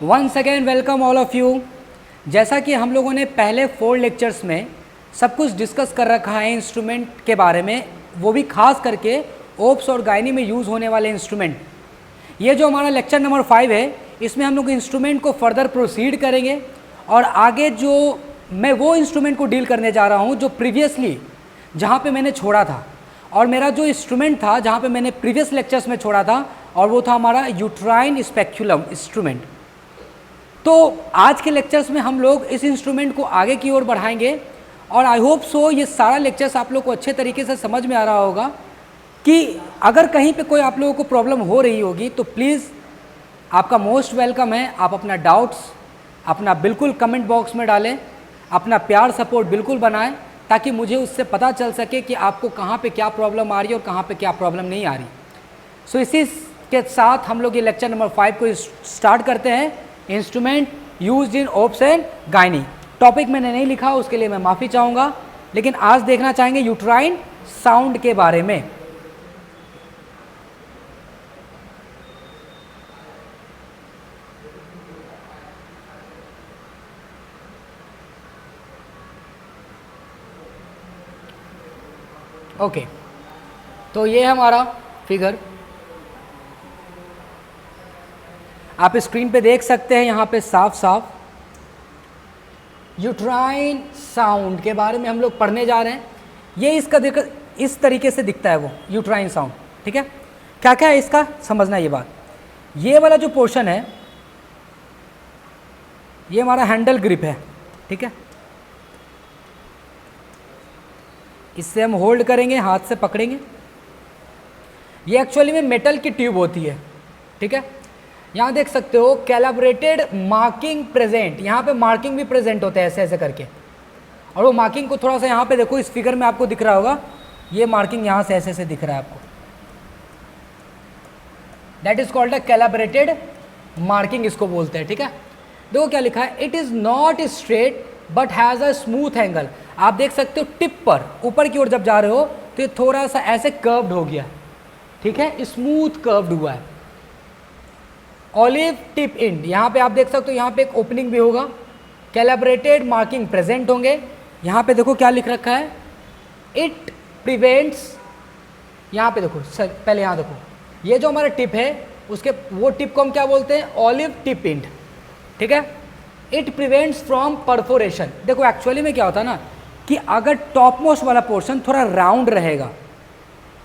Once again welcome all of you. जैसा कि हम लोगों ने पहले 4 लेक्चर्स में सब कुछ डिस्कस कर रखा है इंस्ट्रूमेंट के बारे में, वो भी खास करके ओप्स और गायनी में यूज़ होने वाले इंस्ट्रूमेंट। ये जो हमारा लेक्चर नंबर 5 है, इसमें हम लोग इंस्ट्रूमेंट को फर्दर प्रोसीड करेंगे और आगे जो मैं वो इंस्ट्रूमेंट को डील करने जा रहा हूँ जो प्रीवियसली जहाँ पे मैंने छोड़ा था, और मेरा जो इंस्ट्रूमेंट था जहाँ पे मैंने प्रीवियस लेक्चर्स में छोड़ा था, और वो था हमारा यूट्राइन स्पेक्युलम इंस्ट्रूमेंट। तो आज के लेक्चर्स में हम लोग इस इंस्ट्रूमेंट को आगे की ओर बढ़ाएंगे और आई होप सो ये सारा लेक्चर्स आप लोग को अच्छे तरीके से समझ में आ रहा होगा कि अगर कहीं पे कोई आप लोगों को प्रॉब्लम हो रही होगी तो प्लीज़ आपका मोस्ट वेलकम है। आप अपना डाउट्स अपना बिल्कुल कमेंट बॉक्स में डालें, अपना प्यार सपोर्ट बिल्कुल बनाएं ताकि मुझे उससे पता चल सके कि आपको कहाँ पे क्या प्रॉब्लम आ रही है और कहाँ पे क्या प्रॉब्लम नहीं आ रही। सो इसी के साथ हम लोग ये लेक्चर नंबर 5 को स्टार्ट करते हैं। Instrument used in obs and gynae. Topic मैंने नहीं लिखा, उसके लिए मैं माफ़ी चाहूँगा, लेकिन आज देखना चाहेंगे यूट्राइन साउंड के बारे में। ओके, तो ये है हमारा फिगर, आप स्क्रीन पे देख सकते हैं यहाँ पे साफ साफ यूट्राइन साउंड के बारे में हम लोग पढ़ने जा रहे हैं। ये इसका इस तरीके से दिखता है वो यूट्राइन साउंड, ठीक है। क्या क्या है इसका समझना ये बात। ये वाला जो पोर्शन है ये हमारा हैंडल ग्रिप है, ठीक है। इससे हम होल्ड करेंगे, हाथ से पकड़ेंगे। ये एक्चुअली में मेटल की ट्यूब होती है, ठीक है। यहाँ देख सकते हो कैलिब्रेटेड मार्किंग प्रेजेंट, यहाँ पे मार्किंग भी प्रेजेंट होते हैं ऐसे ऐसे करके। और वो मार्किंग को थोड़ा सा यहाँ पे देखो, इस फिगर में आपको दिख रहा होगा, ये मार्किंग यहाँ से ऐसे ऐसे दिख रहा है आपको। That is called a calibrated marking, इसको बोलते हैं, ठीक है। देखो क्या लिखा है, it is not straight but has a smooth angle. आप देख सकते हो टिप पर ऊपर की ओर जब जा रहे हो तो ये थोड़ा सा ऐसे कर्व्ड हो गया, ठीक है, स्मूथ कर्व्ड हुआ है। ऑलिव टिप एंड, यहाँ पे आप देख सकते हो, यहाँ पे एक ओपनिंग भी होगा। कैलिब्रेटेड मार्किंग प्रेजेंट होंगे। यहाँ पे देखो क्या लिख रखा है, इट प्रिवेंट्स, यहाँ पे देखो सर, पहले यहाँ देखो, ये जो हमारा टिप है उसके वो टिप को हम क्या बोलते हैं, ऑलिव टिप एंड, ठीक है। It prevents from perforation. देखो एक्चुअली में क्या होता है ना कि अगर टॉप मोस्ट वाला पोर्शन थोड़ा राउंड रहेगा,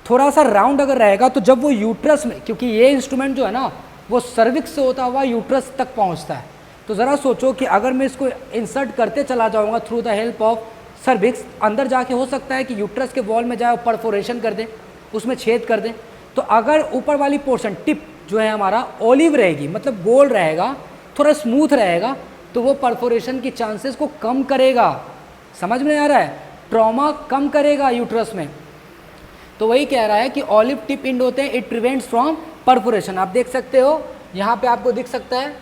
थोड़ा सा राउंड अगर रहेगा, तो जब वो यूट्रस में, क्योंकि ये इंस्ट्रूमेंट जो है ना वो सर्विक्स से होता हुआ यूट्रस तक पहुंचता है, तो ज़रा सोचो कि अगर मैं इसको इंसर्ट करते चला जाऊंगा through the help of cervix, अंदर जाके हो सकता है कि यूट्रस के वॉल में जाए और परफोरेशन कर दे, उसमें छेद कर दे। तो अगर ऊपर वाली पोर्शन टिप जो है हमारा ऑलिव रहेगी, मतलब गोल रहेगा, थोड़ा स्मूथ रहेगा, तो वो परफोरेशन की चांसेस को कम करेगा। समझ में आ रहा है, ट्रॉमा कम करेगा यूट्रस में। तो वही कह रहा है कि ऑलिव टिप एंड होते हैं, इट प्रिवेंट्स फ्रॉम परफोरेशन। आप देख सकते हो यहाँ पे आपको दिख सकता है,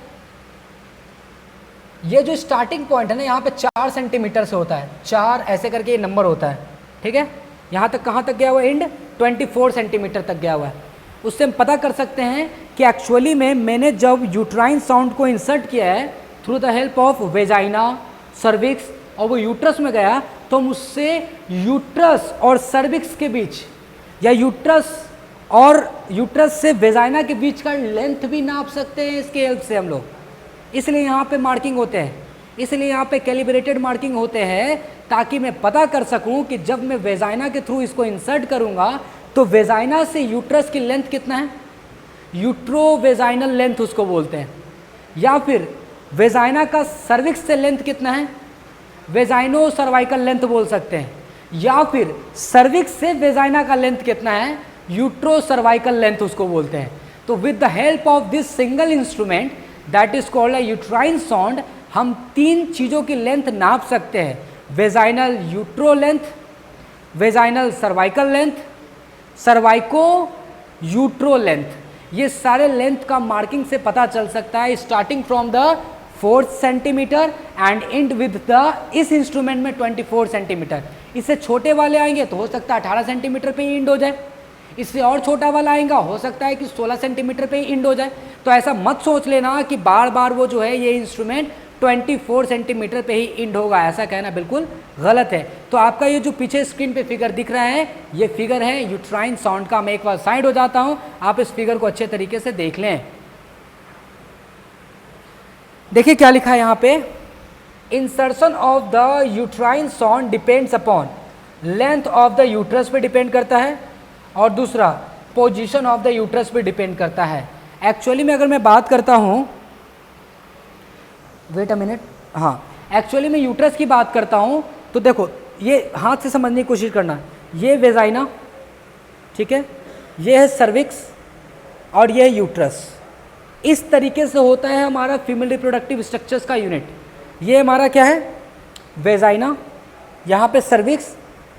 ये जो स्टार्टिंग पॉइंट है ना, यहाँ पे 4 सेंटीमीटर से होता है, 4 ऐसे करके ये नंबर होता है, ठीक है। यहाँ तक कहाँ तक गया हुआ है, एंड 24 सेंटीमीटर तक गया हुआ है। उससे हम पता कर सकते हैं कि एक्चुअली में मैंने जब यूट्राइन साउंड को इंसर्ट किया है through the help of vagina, cervix, और वो यूट्रस में गया, तो हम उससे यूट्रस और सर्विक्स के बीच, या यूट्रस से वेजाइना के बीच का लेंथ भी नाप सकते हैं इसके हेल्प से हम लोग। इसलिए यहाँ पे मार्किंग होते हैं, इसलिए यहाँ पे कैलिब्रेटेड मार्किंग होते हैं, ताकि मैं पता कर सकूँ कि जब मैं वेजाइना के थ्रू इसको इंसर्ट करूँगा तो वेजाइना से यूट्रस की लेंथ कितना है, यूट्रोवेजाइनल लेंथ उसको बोलते हैं, या फिर वेजाइना का सर्विक्स से लेंथ कितना है, वेजाइनो सर्वाइकल लेंथ बोल सकते हैं, या फिर सर्विक्स से वेजाइना का लेंथ कितना है, यूट्रो सर्वाइकल लेंथ उसको बोलते हैं। तो with the help of this single instrument that is called a uterine sound, हम 3 चीज़ों की लेंथ नाप सकते हैं, vaginal utero length, vaginal cervical length, सर्वाइको utero length. ये सारे लेंथ का मार्किंग से पता चल सकता है, starting from the 4 centimetre and and with the, इस इंस्ट्रूमेंट में 24 सेंटीमीटर। इससे छोटे वाले आएंगे तो हो सकता है 18 सेंटीमीटर पे ही एंड हो जाए, इससे और छोटा वाला आएगा, हो सकता है कि 16 सेंटीमीटर पे ही इंड हो जाए। तो ऐसा मत सोच लेना कि बार बार वो जो है ये इंस्ट्रूमेंट 24 सेंटीमीटर पे ही इंड होगा, ऐसा कहना बिल्कुल गलत है। तो आपका ये जो पीछे स्क्रीन पे फिगर दिख रहा है, ये फिगर है यूट्राइन साउंड का। मैं एक बार साइड हो जाता हूँ, आप इस फिगर को अच्छे तरीके से देख लें। देखिए क्या लिखा है यहाँ पे, insertion of the uterine sound depends upon length of the uterus पे डिपेंड करता है, और दूसरा पोजीशन ऑफ द यूट्रस पे डिपेंड करता है। एक्चुअली में अगर मैं बात करता हूँ, वेट अ मिनट, हाँ, एक्चुअली मैं यूट्रस की बात करता हूँ तो देखो ये हाथ से समझने की कोशिश करना, ये वेजाइना, ठीक है, ये है सर्विक्स और ये है यूट्रस। इस तरीके से होता है हमारा फीमेल रिप्रोडक्टिव स्ट्रक्चर्स का यूनिट। ये हमारा क्या है, वेजाइना, यहाँ पे सर्विक्स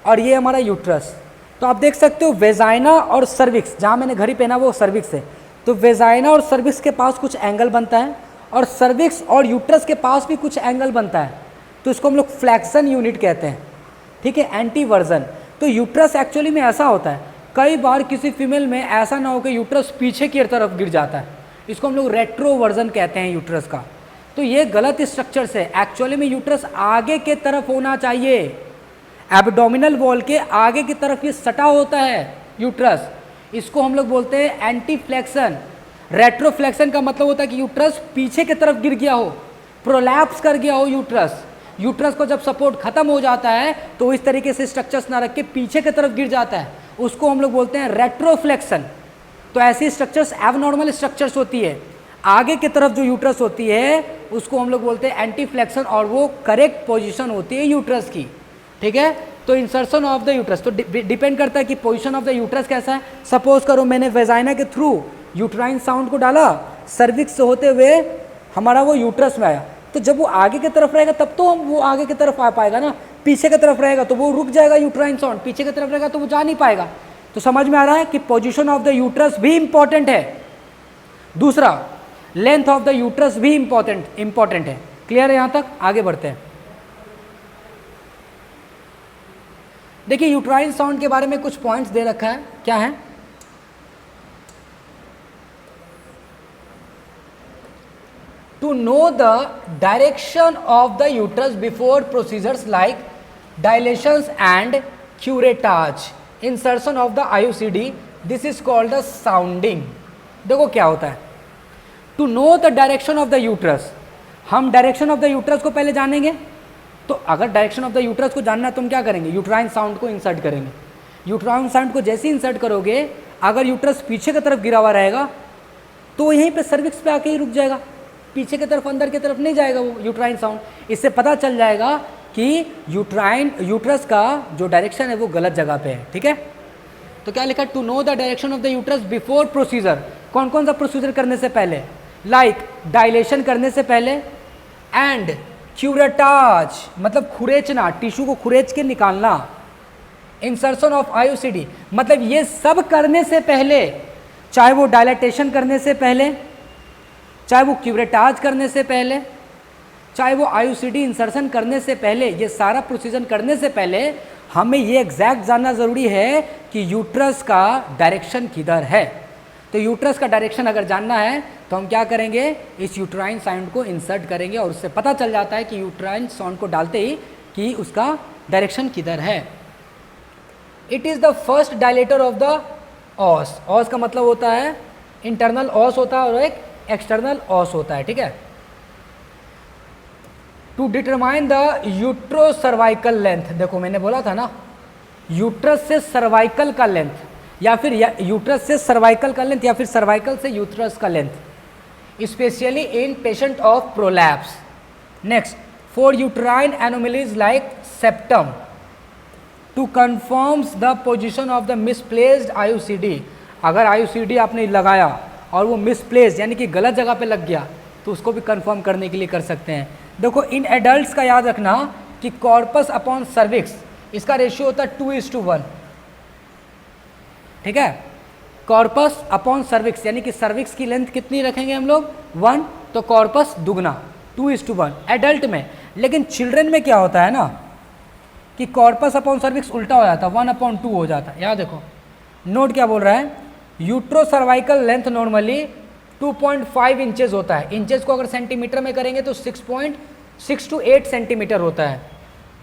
और ये हमारा यूट्रस। तो आप देख सकते हो वेजाइना और सर्विक्स, जहाँ मैंने घड़ी पहना वो सर्विक्स है, तो वेजाइना और सर्विक्स के पास कुछ एंगल बनता है और सर्विक्स और यूट्रस के पास भी कुछ एंगल बनता है, तो इसको हम लोग फ्लैक्सन यूनिट कहते हैं, ठीक है, एंटी वर्जन। तो यूट्रस एक्चुअली में ऐसा होता है, कई बार किसी फीमेल में ऐसा ना हो कि यूट्रस पीछे की तरफ गिर जाता है, इसको हम लोग रेट्रो वर्जन कहते हैं यूट्रस का। तो ये गलत स्ट्रक्चर से, एक्चुअली में यूट्रस आगे के तरफ होना चाहिए, एब्डोमिनल वॉल के आगे की तरफ ये सटा होता है यूट्रस, इसको हम लोग बोलते हैं एंटी फ्लेक्शन। रेट्रोफ्लेक्शन का मतलब होता है कि यूट्रस पीछे की तरफ गिर गया हो, प्रोलैप्स कर गया हो यूट्रस, यूट्रस को जब सपोर्ट खत्म हो जाता है तो इस तरीके से स्ट्रक्चर्स ना रख के पीछे की तरफ गिर जाता है, उसको हम लोग बोलते हैं रेट्रोफ्लेक्शन। तो ऐसी स्ट्रक्चर्स एबनॉर्मल स्ट्रक्चर्स होती है, आगे की तरफ जो यूट्रस होती है उसको हम लोग बोलते हैं एंटी फ्लेक्शन, और वो करेक्ट पोजीशन होती है यूट्रस की, ठीक है। तो इंसर्शन ऑफ द यूट्रस तो डिपेंड करता है कि पोजीशन ऑफ द यूट्रस कैसा है। सपोज करो मैंने वेजाइना के थ्रू यूट्राइन साउंड को डाला, सर्विक्स से होते हुए हमारा वो यूट्रस में आया, तो जब वो आगे की तरफ रहेगा तब तो हम वो आगे की तरफ आ पाएगा ना, पीछे की तरफ रहेगा तो वो रुक जाएगा यूट्राइन साउंड, पीछे की तरफ रहेगा तो वो जा नहीं पाएगा। तो समझ में आ रहा है कि पोजीशन ऑफ द यूट्रस भी इंपॉर्टेंट है, दूसरा लेंथ ऑफ द यूट्रस भी इंपॉर्टेंट है। क्लियर है यहाँ तक? आगे बढ़ते हैं। देखिए यूट्राइन साउंड के बारे में कुछ पॉइंट्स दे रखा है, क्या है, to know the direction of the uterus before procedures like dilations and curettage, insertion of the IUCD, this is called the sounding। देखो क्या होता है, to know the direction of the uterus, हम डायरेक्शन ऑफ द यूट्रस को पहले जानेंगे। तो अगर डायरेक्शन ऑफ द यूट्रस को जानना है तो हम क्या करेंगे, यूट्राइन साउंड को इंसर्ट करेंगे। यूट्राइन साउंड को जैसे ही इंसर्ट करोगे, अगर यूट्रस पीछे की तरफ गिरा हुआ रहेगा तो यहीं पे सर्विक्स पे आके ही रुक जाएगा, पीछे की तरफ अंदर की तरफ नहीं जाएगा वो यूट्राइन साउंड। इससे पता चल जाएगा कि यूट्रस का जो डायरेक्शन है वो गलत जगह पे है, ठीक है। तो क्या लिखा, to know the direction of the uterus before procedure, कौन कौन सा प्रोसीजर करने से पहले, लाइक डायलेशन करने से पहले, एंड क्यूरेटाज मतलब खुरेचना, टिश्यू को खुरेच के निकालना, इंसर्शन ऑफ IUCD मतलब ये सब करने से पहले, चाहे वो डायलेटेशन करने से पहले, चाहे वो क्यूरेटाज करने से पहले, चाहे वो IUCD इंसर्शन करने से पहले, ये सारा प्रोसीजर करने से पहले हमें ये एग्जैक्ट जानना ज़रूरी है कि यूट्रस का डायरेक्शन किधर है। तो यूट्रस का डायरेक्शन अगर जानना है तो हम क्या करेंगे, इस यूट्राइन साउंड को इंसर्ट करेंगे और उससे पता चल जाता है कि यूट्राइन साउंड को डालते ही कि उसका डायरेक्शन किधर है। It is the first dilator of the os, os का मतलब होता है इंटरनल ऑस होता है और एक एक्सटर्नल ऑस होता है, ठीक है। To determine the utero cervical length, देखो मैंने बोला था ना यूट्रस से सर्वाइकल का लेंथ, या फिर यूट्रस से सर्वाइकल का लेंथ, या फिर सर्वाइकल से यूट्रस का length, specially in patient of prolapse. Next, for uterine anomalies like septum, to confirms the position of the misplaced IUCD, अगर IUCD आपने लगाया और वो मिसप्लेस्ड यानी कि गलत जगह पे लग गया तो उसको भी कंफर्म करने के लिए कर सकते हैं। देखो इन एडल्ट्स का याद रखना कि कॉर्पस अपॉन सर्विक्स, इसका रेशियो होता है 2:1, ठीक है। कॉर्पस अपॉन सर्विक्स यानी कि सर्विक्स की लेंथ कितनी रखेंगे हम लोग, 1, तो कॉर्पस दुगना 2:1 एडल्ट में। लेकिन चिल्ड्रन में क्या होता है ना कि कॉर्पस अपॉन सर्विक्स उल्टा हो जाता है, 1/2 हो जाता है। यहाँ देखो नोट क्या बोल रहा है, utero cervical length normally 2.5 inches होता है। इंचेस को अगर सेंटीमीटर में करेंगे तो 6.6 to 8 सेंटीमीटर होता है।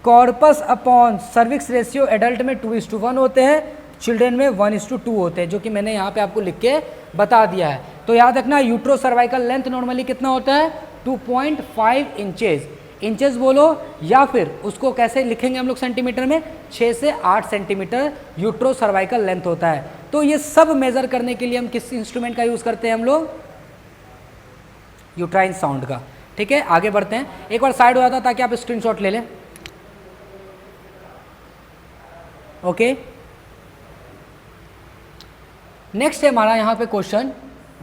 Corpus upon cervix ratio adult में 2:1 होते हैं, चिल्ड्रन में 1:2 होते हैं, जो कि मैंने यहाँ पे आपको लिख के बता दिया है। तो याद रखना यूट्रो सर्वाइकल लेंथ नॉर्मली कितना होता है, 2.5 इंचेस। इंचेस बोलो या फिर उसको कैसे लिखेंगे हम लोग सेंटीमीटर में, 6 से 8 सेंटीमीटर यूट्रो सर्वाइकल लेंथ होता है। तो ये सब मेजर करने के लिए हम किस इंस्ट्रूमेंट का यूज़ करते हैं, हम लोग यूट्राइन साउंड का। ठीक है, आगे बढ़ते हैं। एक बार साइड हो जाता ताकि आप स्क्रीनशॉट ले लें। ओके, नेक्स्ट है हमारा यहाँ पे question,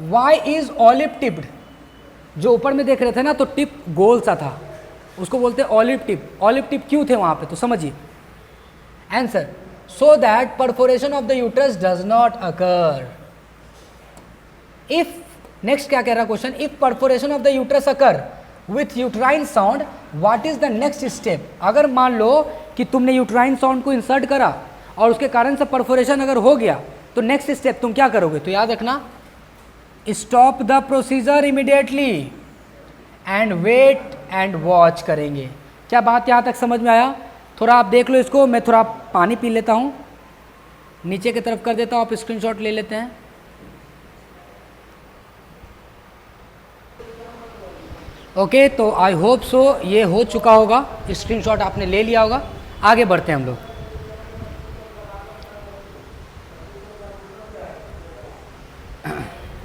why is olive tipped. जो ऊपर में देख रहे थे ना, तो टिप गोल सा था, उसको बोलते हैं ऑलिव टिप। ऑलिव टिप क्यों थे वहाँ पे, तो समझिए। Answer, so that perforation of the uterus does not occur if, next क्या कह रहा question, if perforation of the uterus occur with uterine sound what is the next step. अगर मान लो कि तुमने यूट्राइन साउंड को इंसर्ट करा और उसके कारण से परफोरेशन अगर हो गया, तो नेक्स्ट स्टेप तुम क्या करोगे, तो याद रखना, stop the procedure immediately and wait and watch करेंगे। क्या बात यहाँ तक समझ में आया? थोड़ा आप देख लो इसको, मैं थोड़ा पानी पी लेता हूँ, नीचे की तरफ कर देता हूँ, आप स्क्रीनशॉट ले लेते हैं। ओके, तो आई होप सो ये हो चुका होगा, स्क्रीनशॉट आपने ले लिया होगा। आगे बढ़ते हैं हम लोग।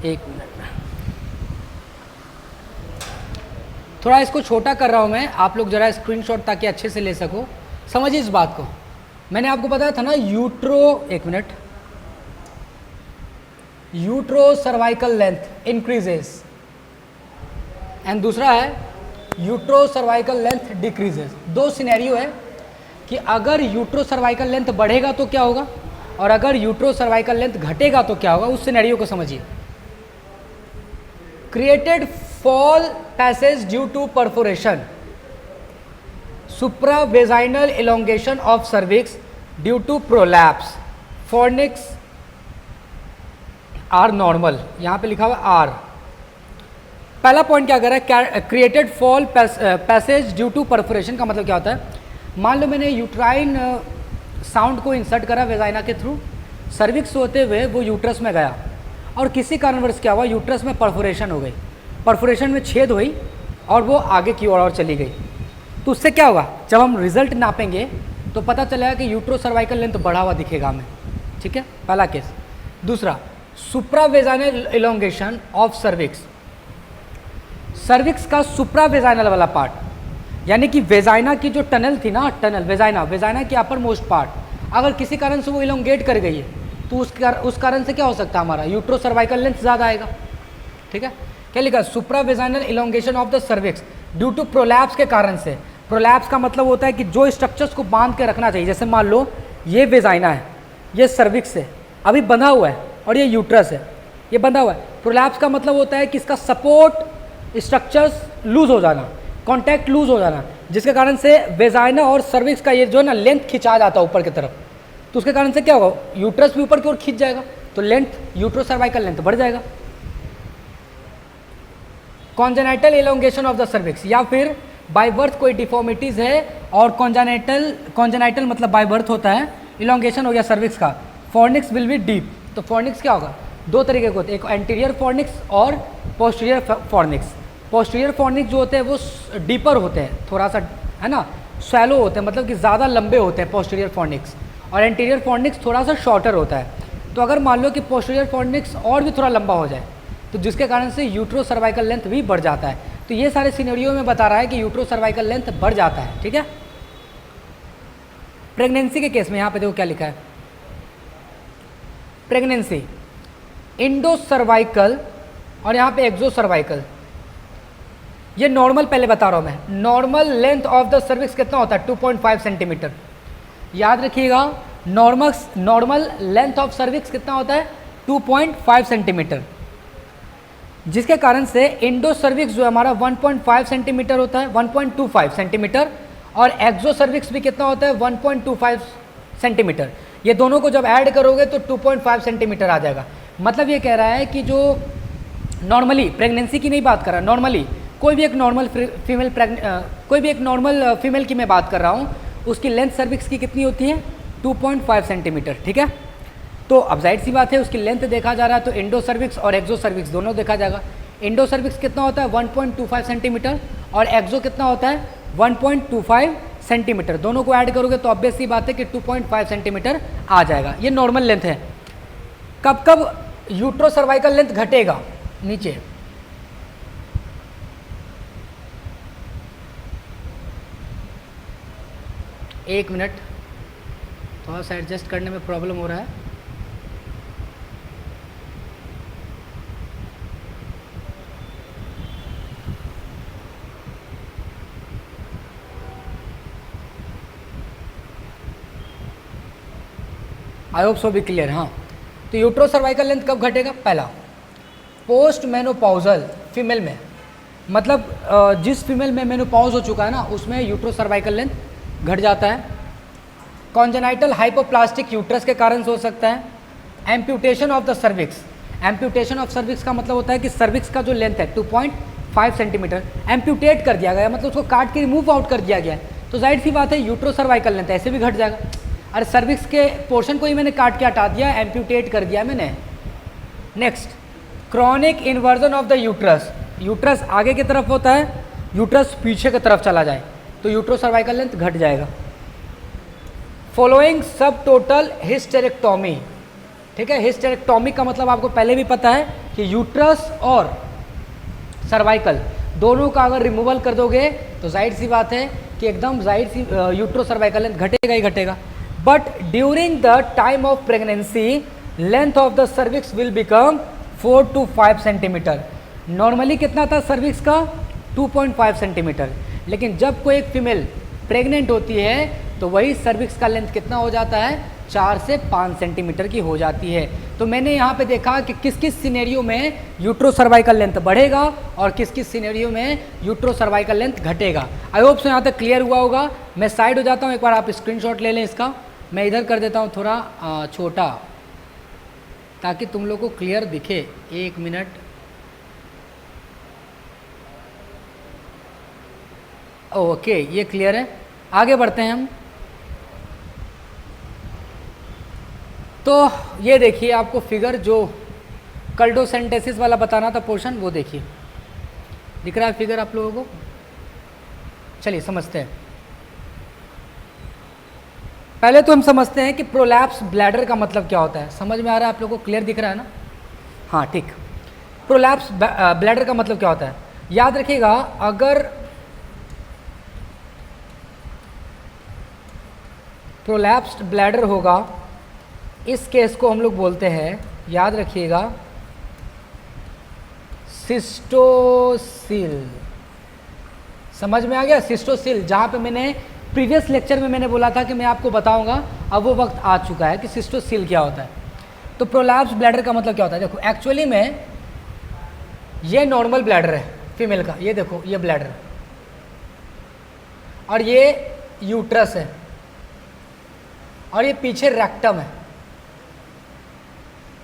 एक मिनट में थोड़ा इसको छोटा कर रहा हूँ मैं, आप लोग जरा स्क्रीनशॉट ताकि अच्छे से ले सको। समझिए इस बात को, मैंने आपको बताया था ना यूट्रो, एक minute, utero cervical length increases and दूसरा है यूट्रो सर्वाइकल लेंथ डिक्रीजेस। दो सिनेरियो है कि अगर यूट्रो सर्वाइकल लेंथ बढ़ेगा तो क्या होगा और अगर यूट्रो सर्वाइकल लेंथ घटेगा तो क्या होगा। उस सिनेरियो को समझिए। Created fall passage due to perforation, supravaginal elongation of cervix due to prolapse, fornix are normal. यहाँ पे लिखा हुआ आर। पहला पॉइंट क्या कर रहा है, created fall passage due to perforation का मतलब क्या होता है, मान लो मैंने यूट्राइन साउंड को इंसर्ट करा वेजाइना के थ्रू, सर्विक्स होते हुए वो यूट्रस में गया और किसी कारणवश क्या हुआ, यूट्रस में परफोरेशन हो गई, परफोरेशन में छेद हुई और वो आगे की ओर चली गई। तो उससे क्या होगा, जब हम रिजल्ट नापेंगे तो पता चलेगा कि यूट्रो सर्वाइकल लेंथ बढ़ा हुआ दिखेगा हमें। ठीक है, पहला केस। दूसरा, सुप्रावेजाइनल इलोंगेशन ऑफ सर्विक्स, सर्विक्स का सुप्रावेजाइनल वाला पार्ट, यानी कि वेजाइना की जो टनल थी ना, टनल वेजाइना की अपर मोस्ट पार्ट, अगर किसी कारण से वो इलोंगेट कर गई है तो उस कारण से क्या हो सकता है, हमारा यूट्रो सर्वाइकल लेंथ ज़्यादा आएगा। ठीक है, क्या लिखा, supravaginal elongation of the cervix due to prolapse के कारण से। प्रोलैप्स का मतलब होता है कि जो स्ट्रक्चर्स को बांध के रखना चाहिए, जैसे मान लो ये वेजाइना है, ये सर्विक्स है, अभी बंधा हुआ है, और ये यूट्रस है, ये बंधा हुआ है। प्रोलैप्स का मतलब होता है कि इसका सपोर्ट स्ट्रक्चर्स लूज हो जाना, कॉन्टैक्ट लूज हो जाना, जिसके कारण से वेजाइना और सर्विक्स का ये जो है ना लेंथ खिंचा जाता है ऊपर की तरफ, तो उसके कारण से क्या होगा, यूट्रस भी ऊपर की ओर खींच जाएगा, तो लेंथ यूट्रो सर्वाइकल लेंथ बढ़ जाएगा। Congenital elongation of the cervix, या फिर बाय बर्थ कोई डिफॉर्मिटीज़ है और कॉन्जेनाइटल मतलब बाय बर्थ होता है, इलोंगेशन हो गया सर्विक्स का, फॉर्निक्स विल बी डीप। तो फॉर्निक्स क्या होगा, दो तरीके के होते हैं, एक एंटीरियर फॉर्निक्स और पोस्टीरियर फॉर्निक्स। पोस्टीरियर फॉर्निक्स जो होते हैं वो डीपर होते हैं, थोड़ा सा है ना, शैलो होते हैं, मतलब कि ज़्यादा लंबे होते हैं पोस्टीरियर फॉर्निक्स, और एंटीरियर फॉर्निक्स थोड़ा सा शॉर्टर होता है। तो अगर मान लो कि पोस्टीरियर फॉर्निक्स और भी थोड़ा लंबा हो जाए तो जिसके कारण से यूट्रो सर्वाइकल लेंथ भी बढ़ जाता है। तो ये सारे सिनेरियो में बता रहा है कि यूट्रो सर्वाइकल लेंथ बढ़ जाता है। ठीक है, प्रेगनेंसी के केस में यहाँ पे देखो क्या लिखा है, प्रेगनेंसी इंडो सर्वाइकल और यहाँ पे एक्सो सर्वाइकल। ये नॉर्मल पहले बता रहा हूँ मैं, normal length of the cervix कितना होता है, 2.5 सेंटीमीटर। याद रखिएगा, नॉर्मल लेंथ ऑफ सर्विक्स कितना होता है, 2.5 सेंटीमीटर, जिसके कारण से इंडो सर्विक्स जो हमारा 1.5 सेंटीमीटर होता है, 1.25 सेंटीमीटर, और एक्सो सर्विक्स भी कितना होता है, 1.25 सेंटीमीटर। ये दोनों को जब ऐड करोगे तो 2.5 सेंटीमीटर आ जाएगा। मतलब ये कह रहा है कि जो नॉर्मली, प्रेगनेंसी की नहीं बात कर रहा, नॉर्मली कोई भी एक नॉर्मल फीमेल की मैं बात कर रहा हूँ, उसकी लेंथ सर्विक्स की कितनी होती है 2.5 सेंटीमीटर, ठीक है। तो अब जाहिर सी बात है उसकी लेंथ देखा जा रहा है तो इंडो सर्विक्स और एक्सो सर्विक्स दोनों देखा जाएगा। इंडो सर्विक्स कितना होता है 1.25 सेंटीमीटर और एक्सो कितना होता है 1.25 सेंटीमीटर। दोनों को ऐड करोगे तो ऑब्वियस सी बात है कि 2.5 सेंटीमीटर आ जाएगा। ये नॉर्मल लेंथ है। कब कब यूट्रो सर्वाइकल लेंथ घटेगा नीचे, एक मिनट, थोड़ा सा एडजस्ट करने में प्रॉब्लम हो रहा है। I hope so be clear. हाँ, तो यूट्रो सर्वाइकल लेंथ कब घटेगा, पहला पोस्ट मेनोपॉजल फीमेल में, मतलब जिस फीमेल में मेनोपॉज हो चुका है ना उसमें यूट्रो सर्वाइकल लेंथ घट जाता है। कॉन्जेनाइटल हाइपोप्लास्टिक यूट्रस के कारण से हो सकता है। Amputation of the cervix, amputation of cervix का मतलब होता है कि सर्विक्स का जो लेंथ है 2.5 सेंटीमीटर एम्प्यूटेट कर दिया गया, मतलब उसको काट के रिमूव आउट कर दिया गया है। तो जाहिर सी बात है यूट्रो सर्वाइकल लेंथ ऐसे भी घट जाएगा। अरे सर्विक्स के पोर्शन को ही मैंने काट के हटा दिया, एम्प्यूटेट कर दिया मैंने। Next, chronic inversion of the uterus, uterus आगे की तरफ होता है, यूट्रस पीछे की तरफ चला जाए तो यूट्रो सर्वाइकल लेंथ घट जाएगा। फॉलोइंग सब टोटल हिस्टेरेक्टोमी, ठीक है। हिस्टेरेक्टोमी का मतलब आपको पहले भी पता है कि यूट्रस और सर्वाइकल दोनों का अगर रिमूवल कर दोगे तो जाहिर सी बात है कि एकदम जाहिर सी यूट्रो सर्वाइकल लेंथ घटेगा ही घटेगा। But during the time of pregnancy length of the cervix will become 4 to 5 centimetre. Normally कितना था सर्विक्स का 2.5 सेंटीमीटर, लेकिन जब कोई एक फीमेल प्रेग्नेंट होती है तो वही सर्विक्स का लेंथ कितना हो जाता है 4 से 5 सेंटीमीटर की हो जाती है। तो मैंने यहाँ पे देखा कि किस किस सिनेरियो में यूट्रो सर्वाइकल लेंथ बढ़ेगा और किस किस सिनेरियो में यूट्रो सर्वाइकल लेंथ घटेगा। आई होप सो यहाँ तक क्लियर हुआ होगा। मैं साइड हो जाता हूँ, एक बार आप स्क्रीनशॉट ले लें इसका। मैं इधर कर देता हूँ थोड़ा छोटा ताकि तुम लोग को क्लियर दिखे। एक मिनट, ओके ये क्लियर है। आगे बढ़ते हैं हम। तो ये देखिए आपको फिगर जो कल्डोसेंटेसिस वाला बताना था पोर्शन, वो देखिए दिख रहा है फिगर आप लोगों को। चलिए समझते हैं। पहले तो हम समझते हैं कि प्रोलैप्स ब्लैडर का मतलब क्या होता है। समझ में आ रहा है आप लोगों को, क्लियर दिख रहा है ना? हाँ ठीक। प्रोलैप्स ब्लैडर का मतलब क्या होता है याद रखिएगा। अगर प्रोलैप्स्ड ब्लैडर होगा, इस केस को हम लोग बोलते हैं, याद रखिएगा, सिस्टोसिल। समझ में आ गया? सिस्टोसिल, जहाँ पे मैंने प्रीवियस लेक्चर में मैंने बोला था कि मैं आपको बताऊंगा, अब वो वक्त आ चुका है कि सिस्टोसिल क्या होता है। तो प्रोलैप्स ब्लैडर का मतलब क्या होता है? देखो एक्चुअली में ये नॉर्मल ब्लैडर है फीमेल का, ये देखो ये ब्लैडर, और ये यूट्रस है, और ये पीछे रेक्टम है।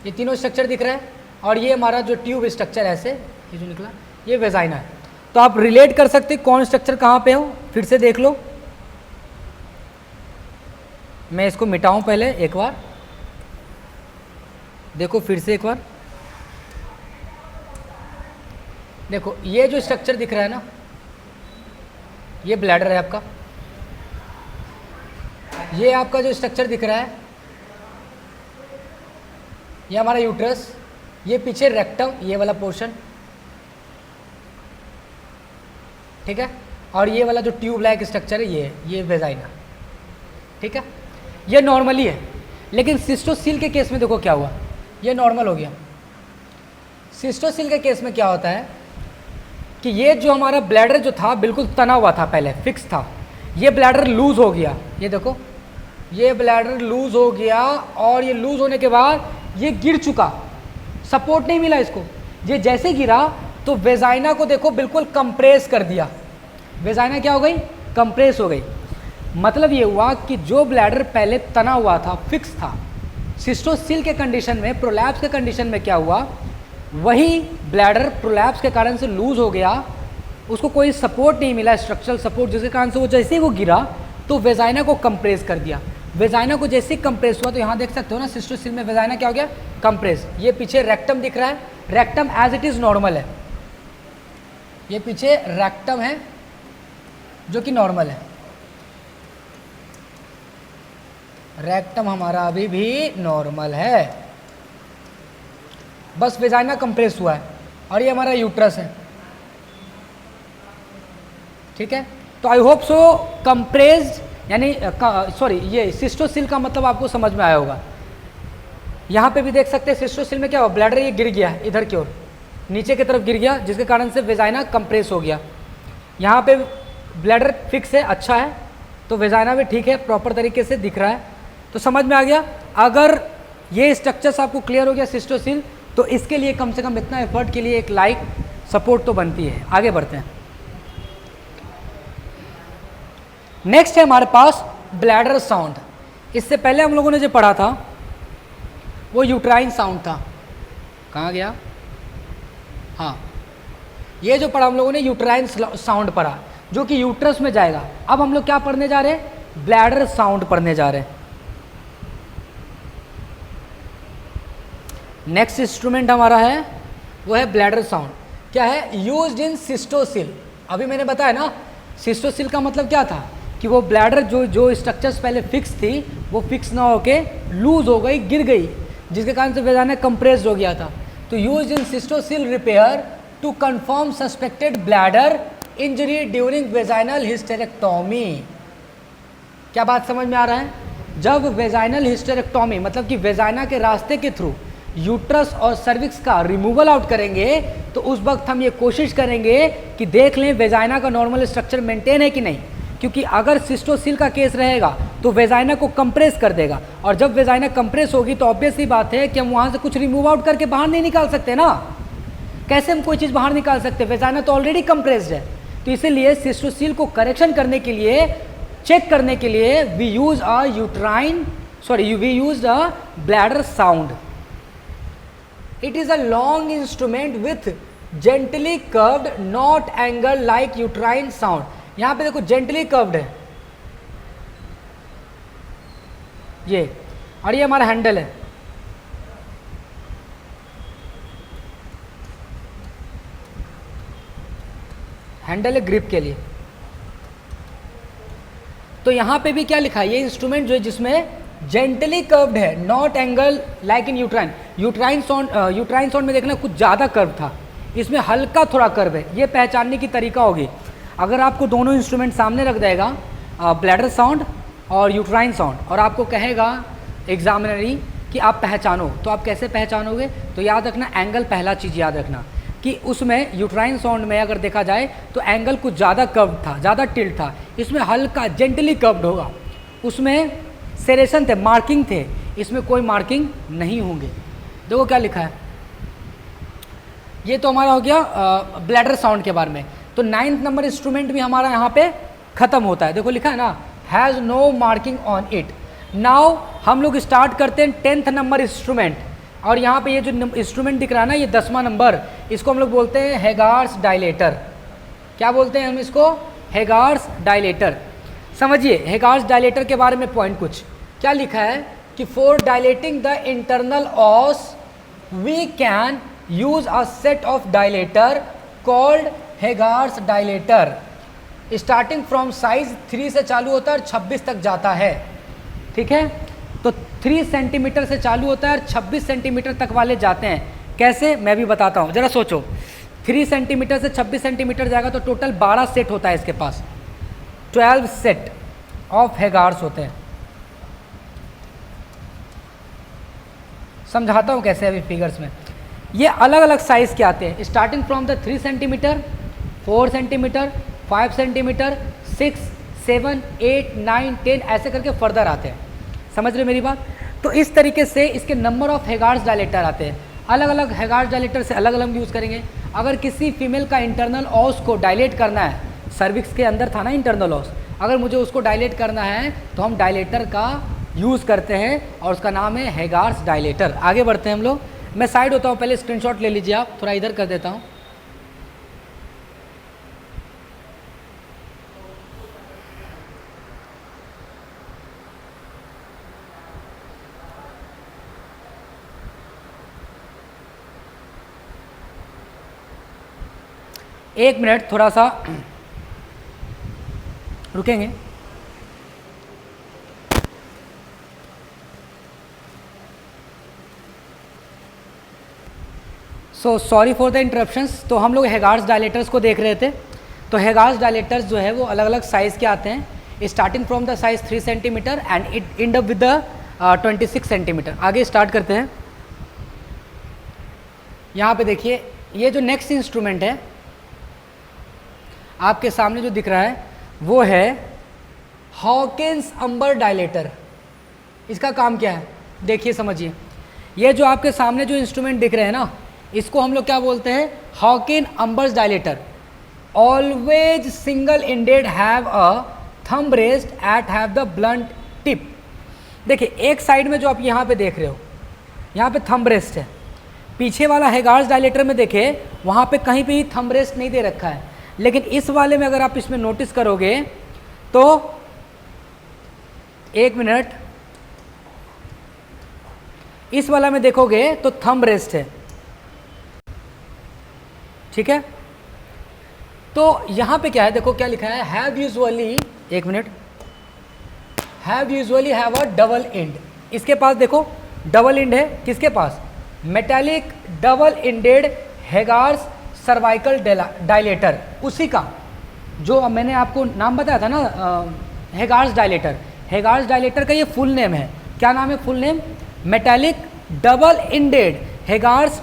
ये तीनों स्ट्रक्चर दिख रहा है, और ये हमारा जो ट्यूब स्ट्रक्चर ऐसे ये जो निकला, ये वेजाइना है। तो आप रिलेट कर सकते कौन स्ट्रक्चर कहाँ पे हो, फिर से देख लो। मैं इसको मिटाऊं पहले एक बार, देखो फिर से एक बार देखो। ये जो स्ट्रक्चर दिख रहा है ना, ये ब्लैडर है आपका। ये आपका जो स्ट्रक्चर दिख रहा है, ये हमारा यूट्रस, ये पीछे रेक्टम, ये वाला पोर्शन, ठीक है। और ये वाला जो ट्यूब लाइक स्ट्रक्चर है, ये वेजाइना, ठीक है। ये नॉर्मली है, लेकिन सिस्टोसिल के केस में देखो क्या हुआ, ये नॉर्मल हो गया। सिस्टोसिल के केस में क्या होता है कि ये जो हमारा ब्लैडर जो था बिल्कुल तना हुआ था, पहले फिक्स था, ये ब्लैडर लूज हो गया। ये देखो ये ब्लैडर लूज हो गया, और ये लूज होने के बाद ये गिर चुका, सपोर्ट नहीं मिला इसको। ये जैसे गिरा तो वेजाइना को देखो बिल्कुल कंप्रेस कर दिया। वेजाइना क्या हो गई? कंप्रेस हो गई। मतलब ये हुआ कि जो ब्लैडर पहले तना हुआ था, फिक्स था, सिस्टोसिल के कंडीशन में, प्रोलैप्स के कंडीशन में क्या हुआ, वही ब्लैडर प्रोलैप्स के कारण से लूज हो गया, उसको कोई सपोर्ट नहीं मिला, स्ट्रक्चरल सपोर्ट, जिसके कारण से वो जैसे ही वो गिरा तो वेजाइना को कंप्रेस कर दिया। वेजाइना को जैसे ही कंप्रेस हुआ तो यहाँ देख सकते हो ना, सिस्टोसिल में वेजाइना क्या हो गया, कंप्रेस। ये पीछे रेक्टम दिख रहा है, rectum as it is normal है, ये पीछे रेक्टम है जो कि नॉर्मल है, रेक्टम हमारा अभी भी नॉर्मल है, बस वेजाइना कंप्रेस हुआ है। और ये हमारा यूट्रस है, ठीक है। तो आई होप सो कंप्रेस्ड यानी सॉरी, ये सिस्टोसिल का मतलब आपको समझ में आया होगा। यहाँ पे भी देख सकते हैं सिस्टोसिल में क्या हुआ, ब्लैडर ये गिर गया इधर की ओर, नीचे की तरफ गिर गया, जिसके कारण से वेजाइना कंप्रेस हो गया। यहाँ पे ब्लैडर फिक्स है, अच्छा है, तो वेजाइना भी ठीक है, प्रॉपर तरीके से दिख रहा है। तो समझ में आ गया। अगर ये स्ट्रक्चर्स आपको क्लियर हो गया सिस्टोसिल, तो इसके लिए कम से कम इतना एफर्ट के लिए एक लाइक सपोर्ट तो बनती है। आगे बढ़ते हैं। नेक्स्ट है हमारे पास ब्लैडर साउंड। इससे पहले हम लोगों ने जो पढ़ा था वो यूट्राइन साउंड था। कहाँ गया, हाँ, ये जो पढ़ा हम लोगों ने यूट्राइन साउंड पढ़ा, जो कि यूट्रस में जाएगा। अब हम लोग क्या पढ़ने जा रहे हैं, ब्लैडर साउंड पढ़ने जा रहे हैं। नेक्स्ट इंस्ट्रूमेंट हमारा है वो है ब्लैडर साउंड। क्या है, यूज्ड इन सिस्टोसिल। अभी मैंने बताया ना, सिस्टोसिल का मतलब क्या था कि वो ब्लैडर जो स्ट्रक्चर्स पहले फिक्स थी वो फिक्स ना होके लूज हो गई, गिर गई, जिसके कारण से वेजाइना कंप्रेस्ड हो गया था। तो used in cystocele repair to confirm suspected bladder injury during vaginal hysterectomy. क्या बात समझ में आ रहा है, जब वेजाइनल हिस्टेरेक्टोमी मतलब कि वेजाइना के रास्ते के थ्रू यूट्रस और सर्विक्स का रिमूवल आउट करेंगे, तो उस वक्त हम ये कोशिश करेंगे कि देख लें वेजाइना का नॉर्मल स्ट्रक्चर मेंटेन है कि नहीं, क्योंकि अगर सिस्टोसिल का केस रहेगा तो वेजाइना को कंप्रेस कर देगा, और जब वेजाइना कंप्रेस होगी तो ऑब्वियस ही बात है कि हम वहाँ से कुछ रिमूव आउट करके बाहर नहीं निकाल सकते ना। कैसे हम कोई चीज़ बाहर निकाल सकते, वेजाइना तो ऑलरेडी कंप्रेस्ड है। तो इसीलिए सिस्टोसिल को करेक्शन करने के लिए, चेक करने के लिए we use a bladder sound. It is a long instrument with gently curved, not angle like uterine sound. यहाँ पे देखो gently curved है ये, और ये हमारा हैंडल है। हैंडल है ग्रिप के लिए। तो यहाँ पे भी क्या लिखा है, ये इंस्ट्रूमेंट जो है जिसमें जेंटली कर्व्ड है, naught angle like in uterine. Uterine sound में देखना कुछ ज़्यादा कर्व था, इसमें हल्का थोड़ा कर्व है। ये पहचानने की तरीका होगी, अगर आपको दोनों इंस्ट्रूमेंट सामने रख देगा, ब्लैडर साउंड और यूट्राइन साउंड, और आपको कहेगा एग्जामिनरी कि आप पहचानो, तो आप कैसे पहचानोगे, तो याद रखना एंगल पहला चीज़ याद रखना कि उसमें यूट्राइन साउंड में अगर देखा जाए तो एंगल कुछ ज़्यादा कर्व था, ज़्यादा टिल्ट था, इसमें हल्का जेंटली कर्व्ड होगा। उसमें सेरेशन थे, मार्किंग थे, इसमें कोई मार्किंग नहीं होंगे। देखो क्या लिखा है, ये तो हमारा हो गया ब्लैडर साउंड के बारे में। तो 9th नंबर इंस्ट्रूमेंट भी हमारा यहाँ पे ख़त्म होता है। देखो लिखा है ना, has no marking on it. Now हम लोग स्टार्ट करते हैं 10th नंबर इंस्ट्रूमेंट, और यहाँ पे ये जो इंस्ट्रूमेंट दिख रहा है ना, ये 10वां नंबर, इसको हम लोग बोलते हैं हेगार्स डायलेटर। क्या बोलते हैं हम इसको, हेगार्स डायलेटर। समझिए हेगार्स डायलेटर के बारे में पॉइंट कुछ क्या लिखा है कि for dilating the internal os we can use a set of dilator called Hegar's dilator. Starting from size 3 से चालू होता है और 26 तक जाता है, ठीक है। तो 3 सेंटीमीटर से चालू होता है और 26 सेंटीमीटर तक वाले जाते हैं। कैसे, मैं भी बताता हूँ, ज़रा सोचो। 3 सेंटीमीटर से 26 सेंटीमीटर जाएगा तो टोटल 12 सेट होता है इसके पास, 12 सेट ऑफ हेगार्स होते हैं। समझाता हूँ कैसे अभी फिगर्स में। ये अलग अलग साइज़ के आते हैं, starting from the 3 centimetre, 4 centimetre, 5 centimetre, 6, 7, 8, 9, 10 ऐसे करके फर्दर आते हैं। समझ रहे मेरी बात। तो इस तरीके से इसके नंबर ऑफ हेगार्स डायलेटर आते हैं। अलग अलग हेगार्स डायलेटर से अलग अलग यूज़ करेंगे। अगर किसी फीमेल का इंटरनल ऑस को डायलेट करना है, सर्विक्स के अंदर था ना इंटरनल ऑस, अगर मुझे उसको डायलेट करना है तो हम डायलेटर का यूज़ करते हैं और उसका नाम है हेगार्स डायलेटर। आगे बढ़ते हैं हम लोग। मैं साइड होता हूँ, पहले स्क्रीनशॉट ले लीजिए आप, थोड़ा इधर कर देता हूँ। एक मिनट थोड़ा सा रुकेंगे। So sorry for the interruptions. तो हम लोग हेगार्स डायलेटर्स को देख रहे थे। तो हेगार्स डायलेटर्स जो है वो अलग अलग साइज़ के आते हैं, starting from the size 3 centimetre and it and up with the 26 centimetre. आगे स्टार्ट करते हैं। यहाँ पे देखिए, ये जो नेक्स्ट इंस्ट्रूमेंट है आपके सामने जो दिख रहा है वो है हॉकिंस अंबर डायलेटर। इसका काम क्या है देखिए, समझिए। ये जो आपके सामने जो इंस्ट्रूमेंट दिख रहे हैं ना, इसको हम लोग क्या बोलते हैं, Hawkin Ambers dilator. Always single ended have a thumb rest at have the blunt tip. देखिए एक साइड में जो आप यहाँ पे देख रहे हो, यहाँ पे थंब रेस्ट है। पीछे वाला हेगार्स डायलेटर में देखे वहाँ पे कहीं पे ही थंब रेस्ट नहीं दे रखा है, लेकिन इस वाले में अगर आप इसमें नोटिस करोगे तो एक मिनट, इस वाला में देखोगे तो थंब रेस्ट है, ठीक है। तो यहां पे क्या है, देखो क्या लिखा है, हैव यूजुअली, एक मिनट, have usually have a double end. इसके पास देखो डबल इंड है, किसके पास, metallic double ended Hegar's cervical dilator, उसी का जो मैंने आपको नाम बताया था ना, हेगार्स डायलेटर। हेगार्स डायलेटर का ये फुल नेम है, क्या नाम है full name, metallic double ended Hegar's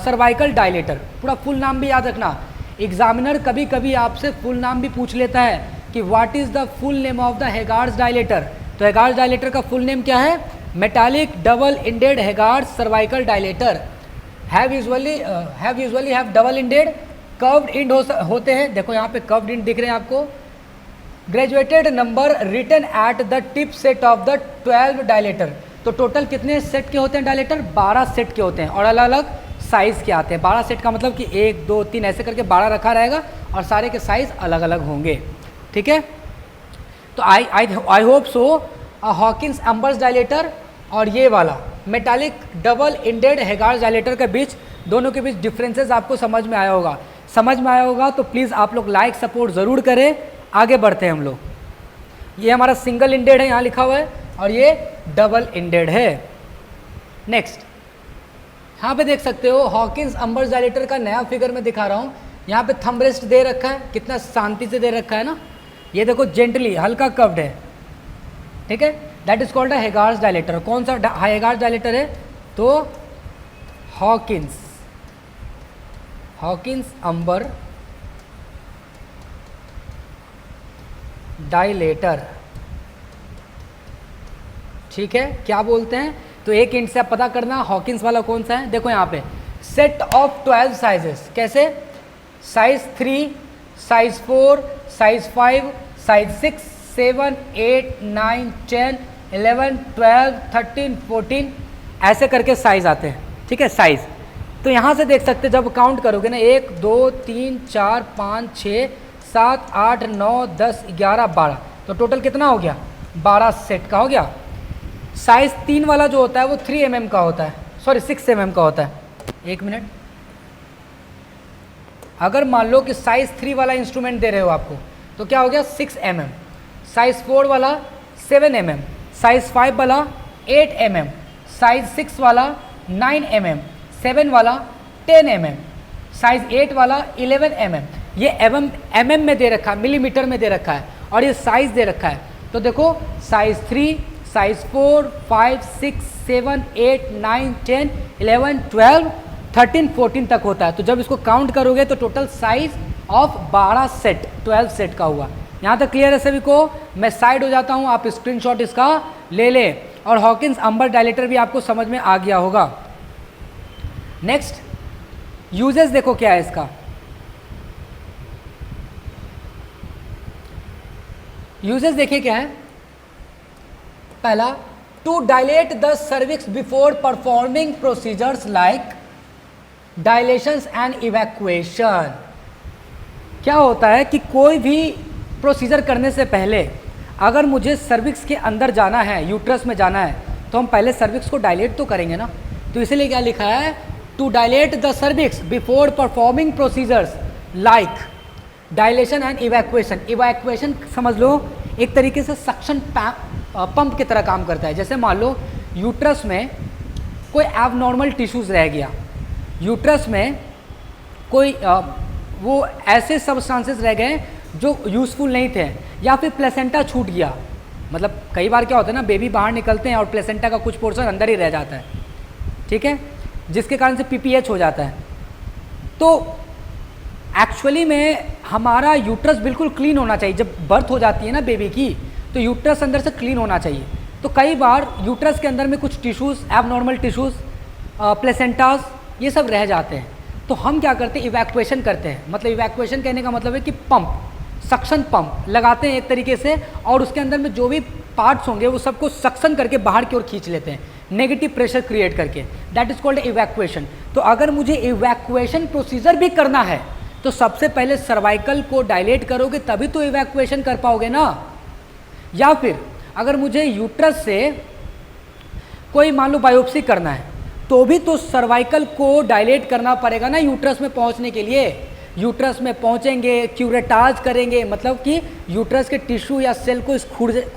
cervical dilator. पूरा फुल नाम भी याद रखना, एग्जामिनर कभी कभी आपसे फुल नाम भी पूछ लेता है कि what is the full name of the Hegar's dilator. तो हेगार्स डायलेटर का फुल नेम क्या है, metallic double ended Hegar's cervical dilator. Have usually have double ended, curved end होते हैं, देखो यहाँ पे कर्व्ड इंड दिख रहे हैं आपको। Graduated number written at the tip set of the 12 dilator. तो टोटल कितने सेट के होते हैं डायलेटर, 12 सेट के होते हैं और अलग अलग साइज़ के आते हैं। 12 सेट का मतलब कि 1 2 3 ऐसे करके 12 रखा रहेगा और सारे के साइज़ अलग अलग होंगे, ठीक है। तो I hope so Hawkins Ambers dilator और ये वाला metallic double ended Hegar's dilator के बीच, दोनों के बीच डिफरेंसेस आपको समझ में आया होगा। समझ में आया होगा तो प्लीज़ आप लोग लाइक सपोर्ट ज़रूर करें। आगे बढ़ते हैं हम लोग। ये हमारा सिंगल इंडेड है, यहाँ लिखा हुआ है, और ये डबल इंडेड है। नेक्स्ट यहाँ पे देख सकते हो हॉकिंस अंबर्स डायलेटर का नया फिगर में दिखा रहा हूँ। यहाँ पे थंब रेस्ट दे रखा है, कितना शांति से दे रखा है ना। ये देखो जेंटली हल्का कर्व्ड है, ठीक है। That is called a Hegar's dilator. कौन सा हेगार्स डायलेटर है, तो हॉकिंस अंबर डायलेटर, ठीक है। क्या बोलते हैं, तो एक इंट से आप पता करना हॉकिंस वाला कौन सा है। देखो यहाँ पे सेट ऑफ 12 साइजेस, कैसे, साइज 3, साइज 4, साइज 5, साइज 6, 7, 8, 9, 10, 11, 12, 13, 14 ऐसे करके साइज आते हैं, ठीक है, साइज। तो यहाँ से देख सकते जब काउंट करोगे ना, 1 2 3 4 5 6 7 8 9 10 11 12, तो टोटल कितना हो गया, 12 सेट का हो गया। साइज 3 वाला जो होता है वो 3 mm का होता है, सॉरी 6 mm का होता है। एक मिनट, अगर मान लो कि साइज 3 वाला इंस्ट्रूमेंट दे रहे हो आपको, तो क्या हो गया 6 mm, साइज 4 वाला 7 mm, साइज 5 वाला 8 mm, साइज 6 वाला 9 mm, 7 वाला 10 mm, साइज 8 वाला 11 mm। ये mm में दे रखा है, मिलीमीटर में दे रखा है, और ये साइज दे रखा है। तो देखो साइज 3, साइज 4, 5, 6, 7, 8, 9, 10, 11, 12, 13, 14 तक होता है। तो जब इसको काउंट करोगे तो total size of 12 set, 12 set का हुआ। यहाँ तक क्लियर है सभी को। मैं साइड हो जाता हूँ, आप स्क्रीनशॉट इसका ले लें, और हॉकिंस अंबर डायलेटर भी आपको समझ में आ गया होगा। नेक्स्ट यूजेस देखो क्या है इसका। यूजेस देखिए क्या है। पहला, to dilate the cervix before performing procedures like dilations and evacuation. क्या होता है कि कोई भी प्रोसीजर करने से पहले अगर मुझे सर्विक्स के अंदर जाना है, यूट्रस में जाना है, तो हम पहले सर्विक्स को डायलेट तो करेंगे ना। तो इसीलिए क्या लिखा है, to dilate the cervix before performing procedures like dilation and evacuation. Evacuation समझ लो एक तरीके से सक्शन पंप की तरह काम करता है। जैसे मान लो यूट्रस में कोई एबनॉर्मल टिश्यूज़ रह गया, यूट्रस में कोई वो ऐसे सब्सटेंसेस रह गए जो यूज़फुल नहीं थे, या फिर प्लेसेंटा छूट गया। मतलब कई बार क्या होता है ना, बेबी बाहर निकलते हैं और प्लेसेंटा का कुछ पोर्शन अंदर ही रह जाता है, ठीक है, जिसके कारण से पीपीएच हो जाता है। तो एक्चुअली में हमारा यूट्रस बिल्कुल क्लीन होना चाहिए। जब बर्थ हो जाती है ना बेबी की, तो यूट्रस अंदर से क्लीन होना चाहिए। तो कई बार यूट्रस के अंदर में कुछ टिश्यूज़, एबनॉर्मल टिश्यूज़, प्लेसेंटास, ये सब रह जाते हैं। तो हम क्या करते हैं, इवैक्यूएशन करते हैं। मतलब इवैक्यूएशन कहने का मतलब है कि पंप, सक्शन पंप लगाते हैं एक तरीके से, और उसके अंदर में जो भी पार्ट्स होंगे वो सबको सक्शन करके बाहर की ओर खींच लेते हैं, नेगेटिव प्रेशर क्रिएट करके। That is called evacuation. तो अगर मुझे इवैक्यूएशन प्रोसीजर भी करना है तो सबसे पहले सर्वाइकल को डायलेट करोगे तभी तो इवैक्यूएशन कर पाओगे ना। या फिर अगर मुझे यूट्रस से कोई मान लो बायोप्सी करना है तो भी तो सर्वाइकल को डायलेट करना पड़ेगा ना यूट्रस में पहुंचने के लिए। यूट्रस में पहुंचेंगे, क्यूरेटाज करेंगे, मतलब कि यूट्रस के टिश्यू या सेल को इस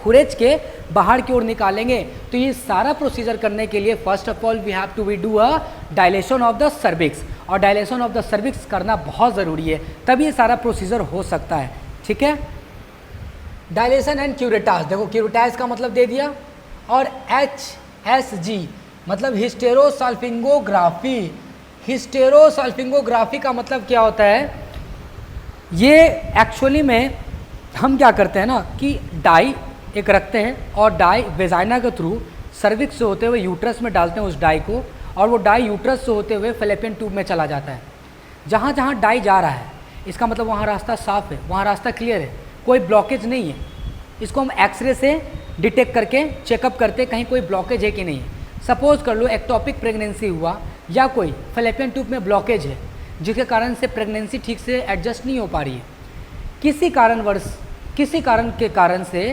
खुरेच के बाहर की ओर निकालेंगे। तो ये सारा प्रोसीजर करने के लिए first of all we have to do a dilation of the cervix, और डायलेशन ऑफ द सर्विक्स करना बहुत ज़रूरी है, तभी ये सारा प्रोसीजर हो सकता है, ठीक है। डायलेशन एंड क्यूरेटाज, देखो क्यूरेटाज का मतलब दे दिया, और HSG मतलब हिस्टेरोसल्फिंगोग्राफी। हिस्टेरोसल्फिंगोग्राफी का मतलब क्या होता है, ये एक्चुअली में हम क्या करते हैं ना कि डाई एक रखते हैं और डाई वेजाइना के थ्रू सर्विक्स से होते हुए यूट्रस में डालते हैं उस डाई को, और वो डाई यूट्रस से होते हुए फैलोपियन ट्यूब में चला जाता है। जहाँ जहाँ डाई जा रहा है इसका मतलब वहाँ रास्ता साफ है, वहाँ रास्ता क्लियर है, कोई ब्लॉकेज नहीं है। इसको हम एक्सरे से डिटेक्ट करके चेकअप करते कहीं कोई ब्लॉकेज है कि नहीं है। सपोज कर लो एक्टोपिक प्रेगनेंसी हुआ या कोई फैलोपियन ट्यूब में ब्लॉकेज है जिसके कारण से प्रेगनेंसी ठीक से एडजस्ट नहीं हो पा रही है, किसी कारण के कारण से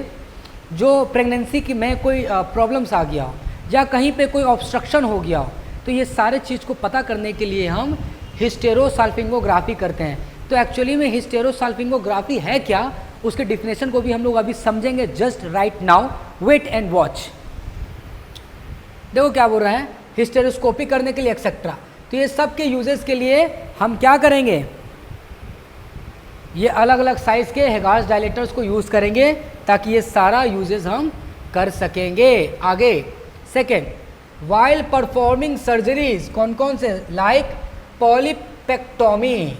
जो प्रेगनेंसी की में कोई प्रॉब्लम्स आ गया हो या कहीं पे कोई ऑब्स्ट्रक्शन हो गया हो, तो ये सारे चीज़ को पता करने के लिए हम हिस्टेरोसल्फिंगोग्राफी करते हैं। तो एक्चुअली में हिस्टेरोसल्फिंगोग्राफी है क्या, उसके डिफिनेशन को भी हम लोग अभी समझेंगे। Just right now wait and watch. देखो क्या बोल रहा है, हिस्टेरोस्कोपी करने के लिए एक्सेट्रा। तो ये सब के यूजेस के लिए हम क्या करेंगे, ये अलग अलग साइज के हेगार्स डायलेटर्स को यूज़ करेंगे ताकि ये सारा यूजेस हम कर सकेंगे। आगे सेकेंड, वाइल परफॉर्मिंग सर्जरीज, कौन कौन से, लाइक पॉलिपेक्टोमी,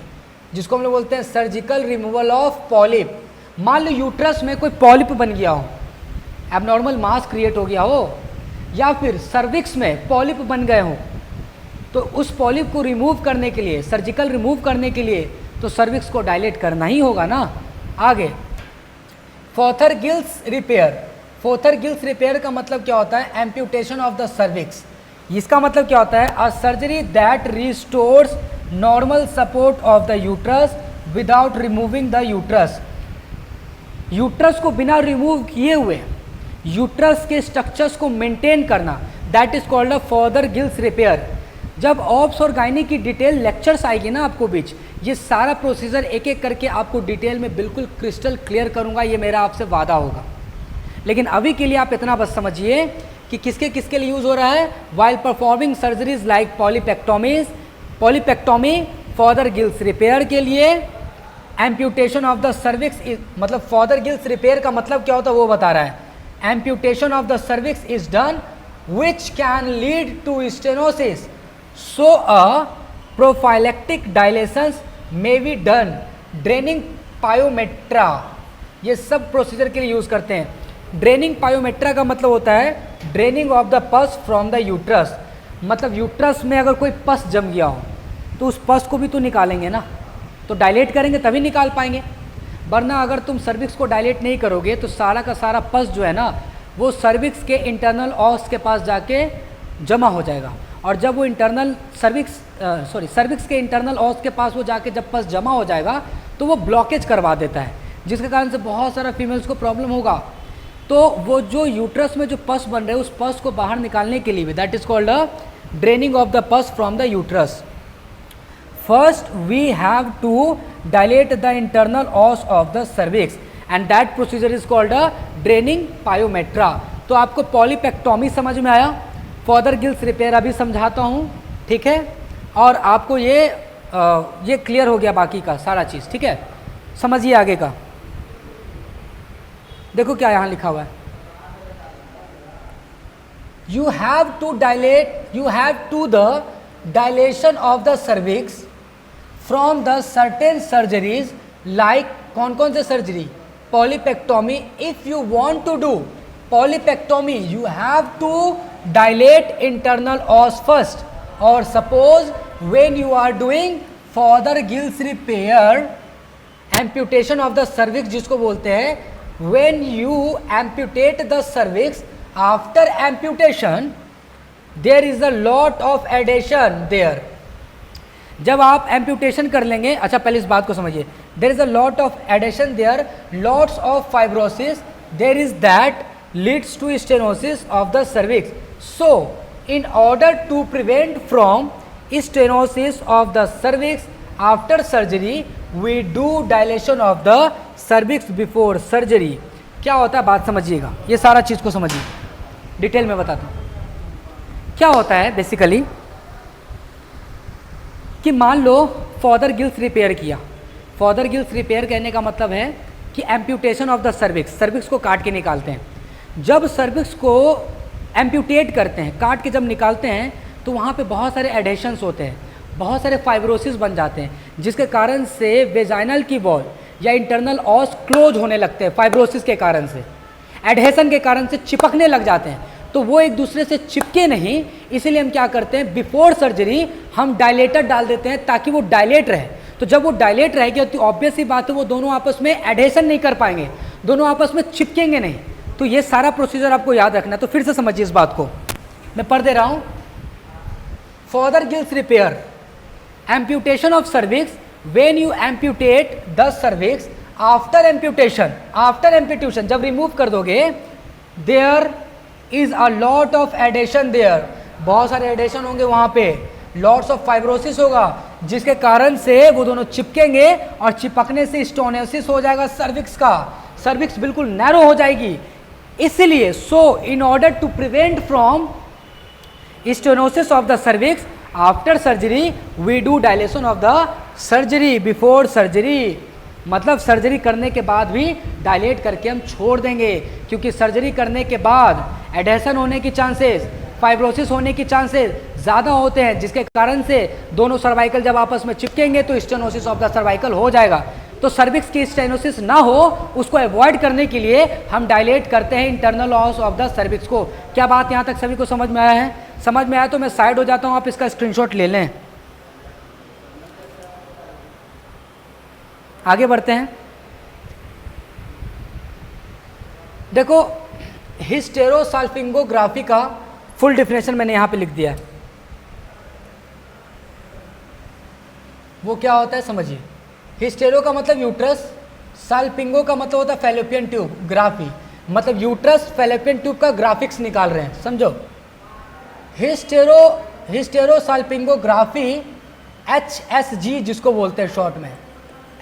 जिसको हम लोग बोलते हैं सर्जिकल रिमूवल ऑफ पॉलिप। मान लो यूट्रस में कोई पॉलिप बन गया हो, एबनॉर्मल मास क्रिएट हो गया हो, या फिर सर्विक्स में पॉलिप बन गए हों, तो उस पॉलिप को रिमूव करने के लिए, सर्जिकल रिमूव करने के लिए तो सर्विक्स को डायलेट करना ही होगा ना। आगे फोथरगिल्स रिपेयर। फोथरगिल्स रिपेयर का मतलब क्या होता है, एम्प्यूटेशन ऑफ द सर्विक्स। इसका मतलब क्या होता है, a surgery that restores normal support of the uterus without removing the uterus. Uterus को बिना रिमूव किए हुए यूट्रस के स्ट्रक्चर्स को मेंटेन करना, that is called a Fothergill's repair. जब ऑब्स और गायनी की डिटेल लेक्चर्स आएगी ना आपको बीच, ये सारा प्रोसीजर एक एक करके आपको डिटेल में बिल्कुल क्रिस्टल क्लियर करूंगा, ये मेरा आपसे वादा होगा। लेकिन अभी के लिए आप इतना बस समझिए कि किसके किसके लिए यूज़ हो रहा है, while performing surgeries like polypectomy Fothergill's repair के लिए, एम्प्यूटेशन ऑफ द सर्विक्स, मतलब फोथरगिल्स रिपेयर का मतलब क्या होता है वो बता रहा है। Amputation of the cervix is done which can lead to stenosis, so a prophylactic dilations may be done, draining pyometra, ये सब प्रोसीजर के लिए यूज़ करते हैं। ड्रेनिंग पायोमेट्रा का मतलब होता है draining of the pus from the uterus, मतलब यूट्रस में अगर कोई पस जम गया हो तो उस पस को भी तो निकालेंगे ना, तो डायलेट करेंगे तभी निकाल पाएंगे। वरना अगर तुम सर्विक्स को डायलेट नहीं करोगे तो सारा का सारा पस जो है ना वो सर्विक्स के इंटरनल ऑस के पास जाके जमा हो जाएगा, और जब वो इंटरनल सर्विक्स के इंटरनल ऑस के पास वो जाके जब पस जमा हो जाएगा तो वो ब्लॉकेज करवा देता है, जिसके कारण से बहुत सारा फीमेल्स को प्रॉब्लम होगा। तो वो जो यूट्रस में जो पस बन रहे हैं उस पस को बाहर निकालने के लिए भी that is called a draining of the pus from the uterus. First we have to dilate the internal os of the cervix and that procedure is called a draining pyometra. तो आपको पॉलीपेक्टोमी समझ में आया, फर्दर गिल्स रिपेयर अभी समझाता हूँ, ठीक है, और आपको ये क्लियर हो गया बाकी का सारा चीज़, ठीक है। समझिए आगे का, देखो क्या यहाँ लिखा हुआ है, you have to the dilation of the cervix from the certain surgeries like कौन कौन से surgery, polypectomy। if you want to do polypectomy you have to dilate internal os first, or suppose when you are doing further gills repair amputation of the cervix जिसको बोलते हैं, when you amputate the cervix, after amputation there is a lot of adhesion there। जब आप amputation कर लेंगे, अच्छा पहले इस बात को समझिए, there is a lot of adhesion there, lots of fibrosis there is that leads to stenosis of the cervix। so in order to prevent from stenosis of the cervix after surgery we do dilation of the cervix before surgery। क्या होता है बात समझिएगा, ये सारा चीज़ को समझिए, detail में बताता हूँ। क्या होता है बेसिकली कि मान लो फर्दर गिल्स रिपेयर किया, फर्दर गिल्स रिपेयर कहने का मतलब है कि amputation of the cervix, cervix को काट के निकालते हैं। जब सर्विक्स को एम्प्यूटेट करते हैं, काट के जब निकालते हैं तो वहाँ पे बहुत सारे एडेशंस होते हैं, बहुत सारे फाइब्रोसिस बन जाते हैं, जिसके कारण से वेजाइनल की वॉल या इंटरनल ऑस क्लोज होने लगते हैं, फाइब्रोसिस के कारण से, एडहेशन के कारण से चिपकने लग जाते हैं। तो वो एक दूसरे से चिपके नहीं, इसीलिए हम क्या करते हैं, बिफोर सर्जरी हम डायलेटर डाल देते हैं ताकि वो डायलेट रहे। तो जब वो डायलेट रहेगी तो ऑब्वियस ही बात है वो दोनों आपस में एडहेशन नहीं कर पाएंगे, दोनों आपस में चिपकेंगे नहीं। तो ये सारा प्रोसीजर आपको याद रखना है। तो फिर से समझिए इस बात को, मैं पढ़ दे रहा हूँ। Fothergill's repair, amputation of cervix, when you amputate the cervix after amputation जब रिमूव कर दोगे, there is a lot of adhesion there, बहुत सारे एडेशन होंगे वहाँ पे, लॉट्स ऑफ फाइब्रोसिस होगा, जिसके कारण से वो दोनों चिपकेंगे और चिपकने से स्टोनोसिस हो जाएगा सर्विक्स का, सर्विक्स बिल्कुल नैरो हो जाएगी। इसलिए so in order to prevent from stenosis of the cervix after surgery we do dilation of the surgery before surgery. मतलब सर्जरी करने के बाद भी डायलेट करके हम छोड़ देंगे, क्योंकि सर्जरी करने के बाद एडेशन होने की चांसेस, फाइब्रोसिस होने की चांसेस ज़्यादा होते हैं, जिसके कारण से दोनों सर्वाइकल जब आपस में चिपकेंगे तो स्टेनोसिस ऑफ द सर्वाइकल हो जाएगा। तो सर्विक्स की स्टेनोसिस ना हो उसको अवॉइड करने के लिए हम डायलेट करते हैं internal os of the cervix को। क्या बात यहाँ तक सभी को समझ में आया है? समझ में आया तो मैं साइड हो जाता हूँ, आप इसका स्क्रीनशॉट ले लें। आगे बढ़ते हैं। देखो हिस्टेरोसाल्पिंगोग्राफी का फुल डेफिनेशन मैंने यहाँ पे लिख दिया है। वो क्या होता है समझिए। हिस्टेरो का मतलब यूट्रस, साल्पिंगो का मतलब होता है फैलोपियन ट्यूब, ग्राफी मतलब यूट्रस फैलोपियन ट्यूब का ग्राफिक्स निकाल रहे हैं, समझो। हिस्टेरोसाल्पिंगोग्राफी HSG जिसको बोलते हैं शॉर्ट में,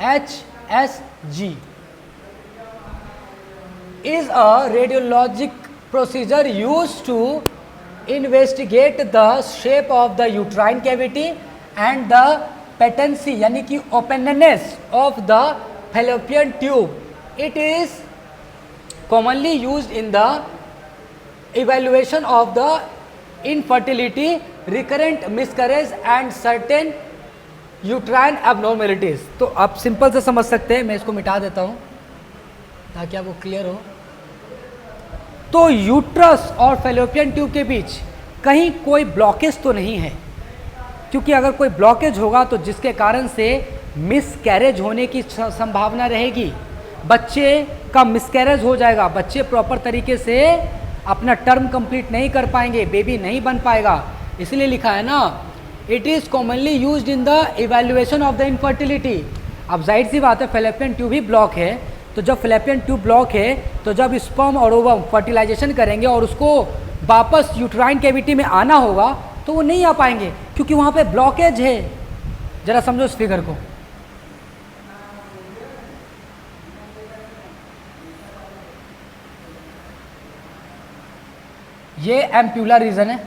HSG is a radiologic procedure used to investigate the shape of the uterine cavity and the patency यानी कि openness of the fallopian tube. It is commonly used in the evaluation of the infertility, recurrent miscarriage and certain uterine abnormalities. तो आप simple से समझ सकते हैं, मैं इसको मिटा देता हूँ ताकि आपको क्लियर हो। तो यूट्रस और फैलोपियन ट्यूब के बीच कहीं कोई ब्लॉकेज तो नहीं है, क्योंकि अगर कोई ब्लॉकेज होगा तो जिसके कारण से मिसकैरेज होने की संभावना रहेगी, बच्चे का मिसकैरेज हो जाएगा, बच्चे प्रॉपर तरीके से अपना टर्म कंप्लीट नहीं कर पाएंगे, बेबी नहीं बन पाएगा। इसलिए लिखा है ना, it is commonly used in the evaluation of the infertility. अब जाहिर सी बात है फैलोपियन ट्यूब ही ब्लॉक है, तो जब फैलोपियन ट्यूब ब्लॉक है तो जब स्पर्म और ओवम फर्टिलाइजेशन करेंगे और उसको वापस यूट्राइन कैविटी में आना होगा तो वो नहीं आ पाएंगे क्योंकि वहाँ पे ब्लॉकेज है। जरा समझो इस फिगर को। ये एम्प्यूला रीजन है,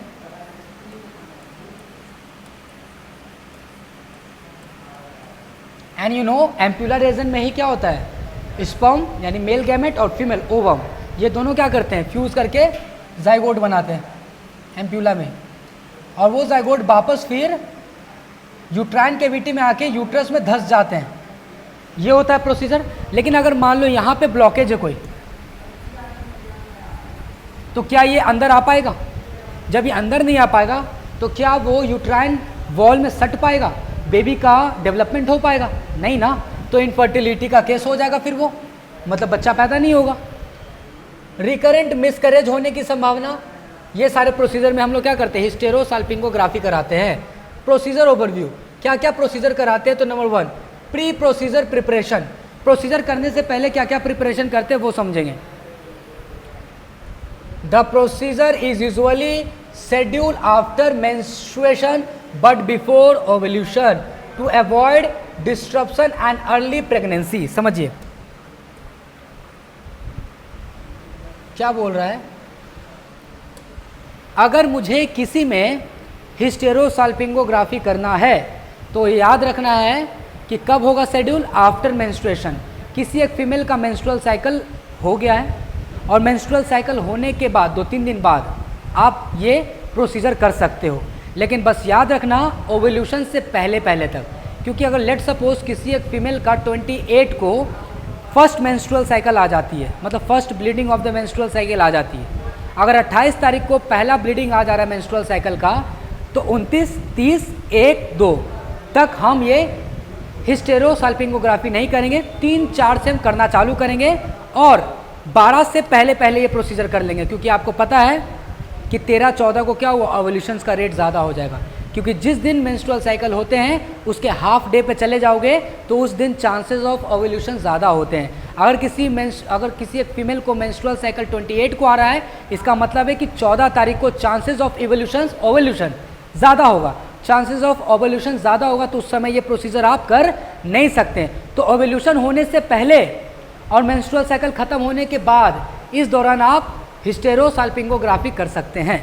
and you know ampulla region में ही क्या होता है, स्पर्म यानी मेल गैमेट और फीमेल ओवम, ये दोनों क्या करते हैं, फ्यूज करके जाइगोट बनाते हैं एम्प्यूला में, और वो जाइगोट वापस फिर यूट्राइन कैविटी में आके यूट्रस में धंस जाते हैं। ये होता है प्रोसीजर। लेकिन अगर मान लो यहाँ पे ब्लॉकेज है कोई, तो क्या ये अंदर आ पाएगा? जब ये अंदर नहीं आ पाएगा तो क्या वो यूट्राइन वॉल में सट पाएगा, बेबी का डेवलपमेंट हो पाएगा? नहीं ना, तो इनफर्टिलिटी का केस हो जाएगा, फिर वो मतलब बच्चा पैदा नहीं होगा। रिकरेंट मिसकैरेज होने की संभावना, ये सारे प्रोसीजर में हम लोग क्या करते हैं, हिस्टेरोसाल्पिंगोग्राफी कराते हैं। प्रोसीजर ओवरव्यू, क्या क्या प्रोसीजर कराते हैं? तो number 1 pre procedure preparation, procedure करने से पहले क्या क्या प्रिपरेशन करते हैं वो समझेंगे। The procedure is usually scheduled after menstruation but before ovulation to avoid disruption and early pregnancy। समझिए क्या बोल रहा है। अगर मुझे किसी में हिस्टेरोसाल्पिंगोग्राफी करना है तो याद रखना है कि कब होगा शेड्यूल, आफ्टर मेंस्ट्रुएशन। किसी एक फीमेल का मेंस्ट्रुअल साइकिल हो गया है और मेंस्ट्रुअल साइकिल होने के बाद 2-3 दिन बाद आप ये प्रोसीजर कर सकते हो, लेकिन बस याद रखना ओवल्यूशन से पहले पहले तक, क्योंकि अगर लेट सपोज किसी एक फीमेल का 28 को फर्स्ट मेंस्ट्रुअल साइकिल आ जाती है, मतलब first bleeding of the menstrual cycle आ जाती है, अगर 28 तारीख को पहला ब्लीडिंग आ जा रहा है मेंस्ट्रुअल साइकिल का, तो 29, 30, 1, 2 तक हम ये हिस्टेरोसाल्पिंगोग्राफी नहीं करेंगे। 3-4 से हम करना चालू करेंगे और 12 से पहले पहले ये प्रोसीजर कर लेंगे, क्योंकि आपको पता है कि 13-14 को क्या हुआ, ओवल्यूशंस का रेट ज़्यादा हो जाएगा, क्योंकि जिस दिन मेंस्ट्रुअल साइकिल होते हैं उसके हाफ डे पे चले जाओगे तो उस दिन चांसेस ऑफ ओवल्यूशन ज़्यादा होते हैं। अगर किसी एक फीमेल को मेंस्ट्रुअल साइकिल 28 को आ रहा है, इसका मतलब है कि 14 तारीख को चांसेस ऑफ ओवल्यूशन ज़्यादा होगा, चांसेस ऑफ ओवल्यूशन ज़्यादा होगा, तो उस समय ये प्रोसीजर आप कर नहीं सकते। तो ओवल्यूशन होने से पहले और मेंस्ट्रुअल साइकिल ख़त्म होने के बाद इस दौरान आप हिस्टेरोसाल्पिंगोग्राफी कर सकते हैं।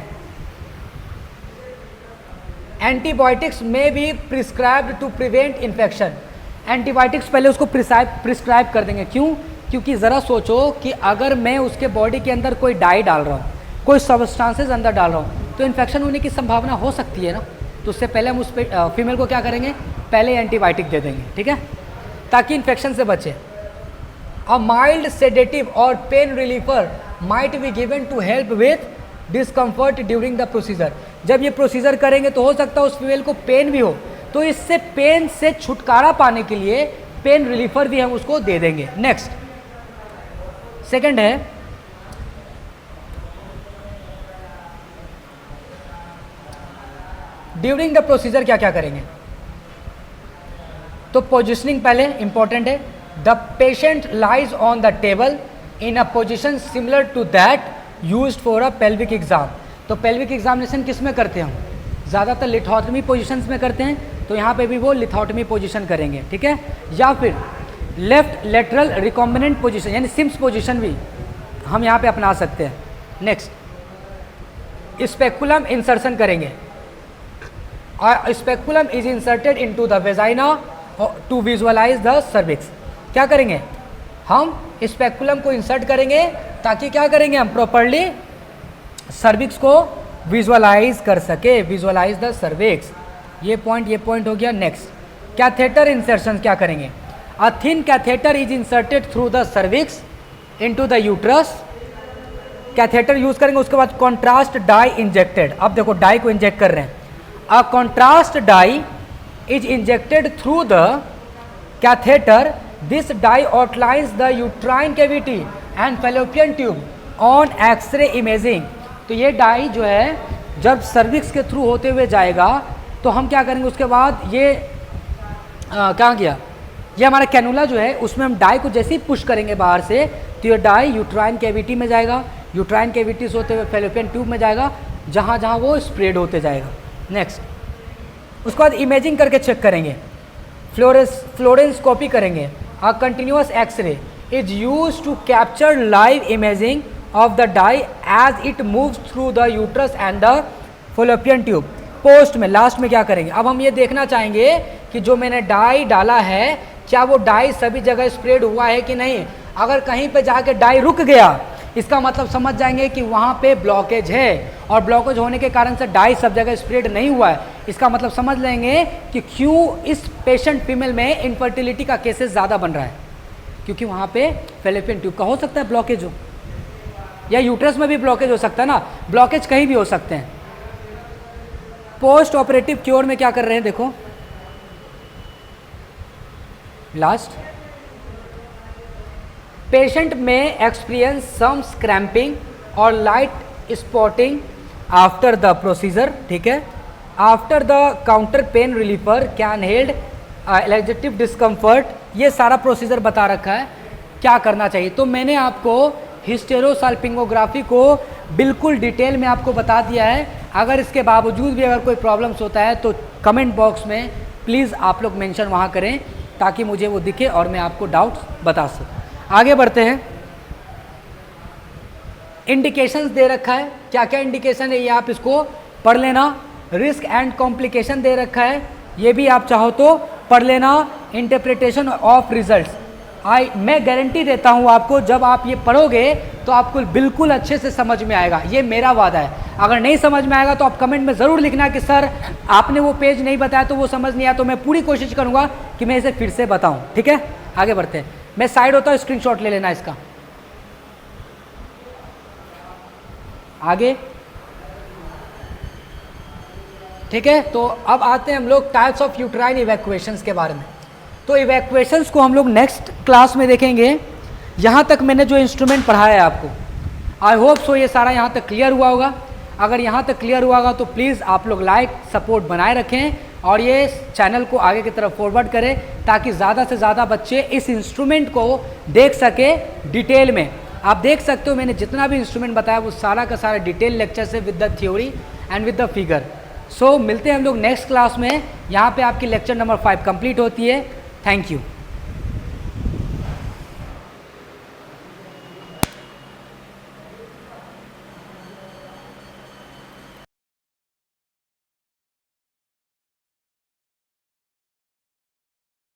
Antibiotics may be prescribed to prevent infection, antibiotics पहले उसको प्रिस्क्राइब कर देंगे। क्यों? क्योंकि ज़रा सोचो कि अगर मैं उसके बॉडी के अंदर कोई डाई डाल रहा हूँ, कोई सब्सटेंसेस अंदर डाल रहा हूँ, तो इन्फेक्शन होने की संभावना हो सकती है ना, तो उससे पहले हम उस पर फीमेल को क्या करेंगे, पहले एंटीबायोटिक दे देंगे, ठीक है, ताकि इन्फेक्शन से बचे। अ माइल्ड सेडेटिव और पेन रिलीफर might be given to help with discomfort during the procedure. जब ये प्रोसीजर करेंगे तो हो सकता है उस फीमेल को पेन भी हो, तो इससे पेन से छुटकारा पाने के लिए पेन रिलीफर भी हम उसको दे देंगे। नेक्स्ट सेकंड है ड्यूरिंग द प्रोसीजर क्या क्या करेंगे। तो पोजिशनिंग पहले इंपॉर्टेंट है। The patient lies on the table in a position similar to that used for a pelvic exam. तो पेल्विक एग्जामिनेशन किस में करते हैं हम, ज़्यादातर लिथोटमी पोजिशंस में करते हैं, तो यहाँ पे भी वो लिथोटमी पोजिशन करेंगे, ठीक है, या फिर लेफ्ट लेटरल रिकॉम्बिनेंट पोजिशन यानी सिम्स पोजिशन भी हम यहाँ पे अपना सकते हैं। नेक्स्ट स्पेकुलम इंसर्शन करेंगे, और speculum is inserted into the vagina to visualize the cervix. क्या करेंगे हम, स्पेकुलम को इंसर्ट करेंगे ताकि क्या करेंगे हम, प्रॉपरली सर्विक्स को विजुअलाइज कर सके, विजुअलाइज द सर्विक्स। ये पॉइंट हो गया। नेक्स्ट कैथेटर इंसर्शन क्या करेंगे, a thin catheter is inserted through the cervix into the uterus. Catheter use करेंगे, उसके बाद कॉन्ट्रास्ट डाई इंजेक्टेड। अब देखो डाई को इंजेक्ट कर रहे हैं, a contrast dye is injected through the catheter this dye outlines the uterine cavity and fallopian tube on X-ray imaging. तो ये डाई जो है जब सर्विक्स के थ्रू होते हुए जाएगा तो हम क्या करेंगे उसके बाद ये क्या किया, ये हमारा कैनुला जो है उसमें हम डाई को जैसे ही पुश करेंगे बाहर से तो ये डाई यूट्राइन कैविटी में जाएगा, यूट्राइन कैविटी से होते हुए फैलोपियन ट्यूब में जाएगा, जहाँ जहाँ वो स्प्रेड होते जाएगा। नेक्स्ट उसके बाद इमेजिंग करके चेक करेंगे, फ्लोरेंस्कोपी करेंगे। A continuous x-ray is used to capture live imaging of the dye as it moves through the uterus and the fallopian tube. Post में लास्ट में क्या करेंगे, अब हम ये देखना चाहेंगे कि जो मैंने डाई डाला है क्या वो डाई सभी जगह स्प्रेड हुआ है कि नहीं। अगर कहीं पे जाके डाई रुक गया इसका मतलब समझ जाएंगे कि वहाँ पे ब्लॉकेज है, और ब्लॉकेज होने के कारण से डाई सब जगह स्प्रेड नहीं हुआ है। इसका मतलब समझ लेंगे कि क्यों इस पेशेंट फीमेल में इनफर्टिलिटी का केसेस ज़्यादा बन रहा है, क्योंकि वहाँ पे फैलोपियन ट्यूब का हो सकता है ब्लॉकेज हो, या यूट्रस में भी ब्लॉकेज हो सकता है ना, ब्लॉकेज कहीं भी हो सकते हैं। पोस्ट ऑपरेटिव क्योर में क्या कर रहे हैं देखो, लास्ट पेशेंट में एक्सपीरियंस सम क्रैम्पिंग और light spotting after the procedure, ठीक है। आफ्टर द काउंटर पेन रिलीफर कैन हेल्ड एलर्जेटिव डिस्कम्फर्ट, ये सारा प्रोसीजर बता रखा है क्या करना चाहिए। तो मैंने आपको हिस्टेरोसाल्पिंगोग्राफी को बिल्कुल डिटेल में आपको बता दिया है। अगर इसके बावजूद भी अगर कोई प्रॉब्लम्स होता है तो कमेंट बॉक्स में प्लीज़ आप लोग मेंशन वहाँ करें ताकि मुझे वो दिखे और मैं आपको डाउट्स बता सकूँ। आगे बढ़ते हैं। इंडिकेशंस दे रखा है, क्या क्या इंडिकेशन है ये आप इसको पढ़ लेना। रिस्क एंड कॉम्प्लिकेशन दे रखा है, ये भी आप चाहो तो पढ़ लेना। इंटरप्रिटेशन ऑफ रिजल्ट्स मैं गारंटी देता हूँ आपको, जब आप ये पढ़ोगे तो आपको बिल्कुल अच्छे से समझ में आएगा, ये मेरा वादा है। अगर नहीं समझ में आएगा तो आप कमेंट में ज़रूर लिखना कि सर आपने वो पेज नहीं बताया तो वो समझ नहीं आया, तो मैं पूरी कोशिश करूँगा कि मैं इसे फिर से बताऊँ, ठीक है। आगे बढ़ते हैं, मैं साइड होता हूँ, स्क्रीनशॉट ले लेना इसका। आगे ठीक है, तो अब आते हैं हम लोग टाइप्स ऑफ यूट्राइन इवैक्यूएशंस के बारे में। तो इवैक्यूएशंस को हम लोग नेक्स्ट क्लास में देखेंगे। यहाँ तक मैंने जो इंस्ट्रूमेंट पढ़ाया है आपको, आई होप सो ये सारा यहाँ तक क्लियर हुआ होगा। अगर यहाँ तक क्लियर हुआ होगा तो प्लीज़ आप लोग लाइक सपोर्ट बनाए रखें और ये चैनल को आगे की तरफ फॉरवर्ड करें ताकि ज़्यादा से ज़्यादा बच्चे इस इंस्ट्रूमेंट को देख सके डिटेल में। आप देख सकते हो मैंने जितना भी इंस्ट्रूमेंट बताया वो सारा का सारा डिटेल लेक्चर से with the theory and with the figure. So मिलते हैं हम लोग नेक्स्ट क्लास में। यहाँ पे आपकी लेक्चर नंबर 5 कंप्लीट होती है। Thank you.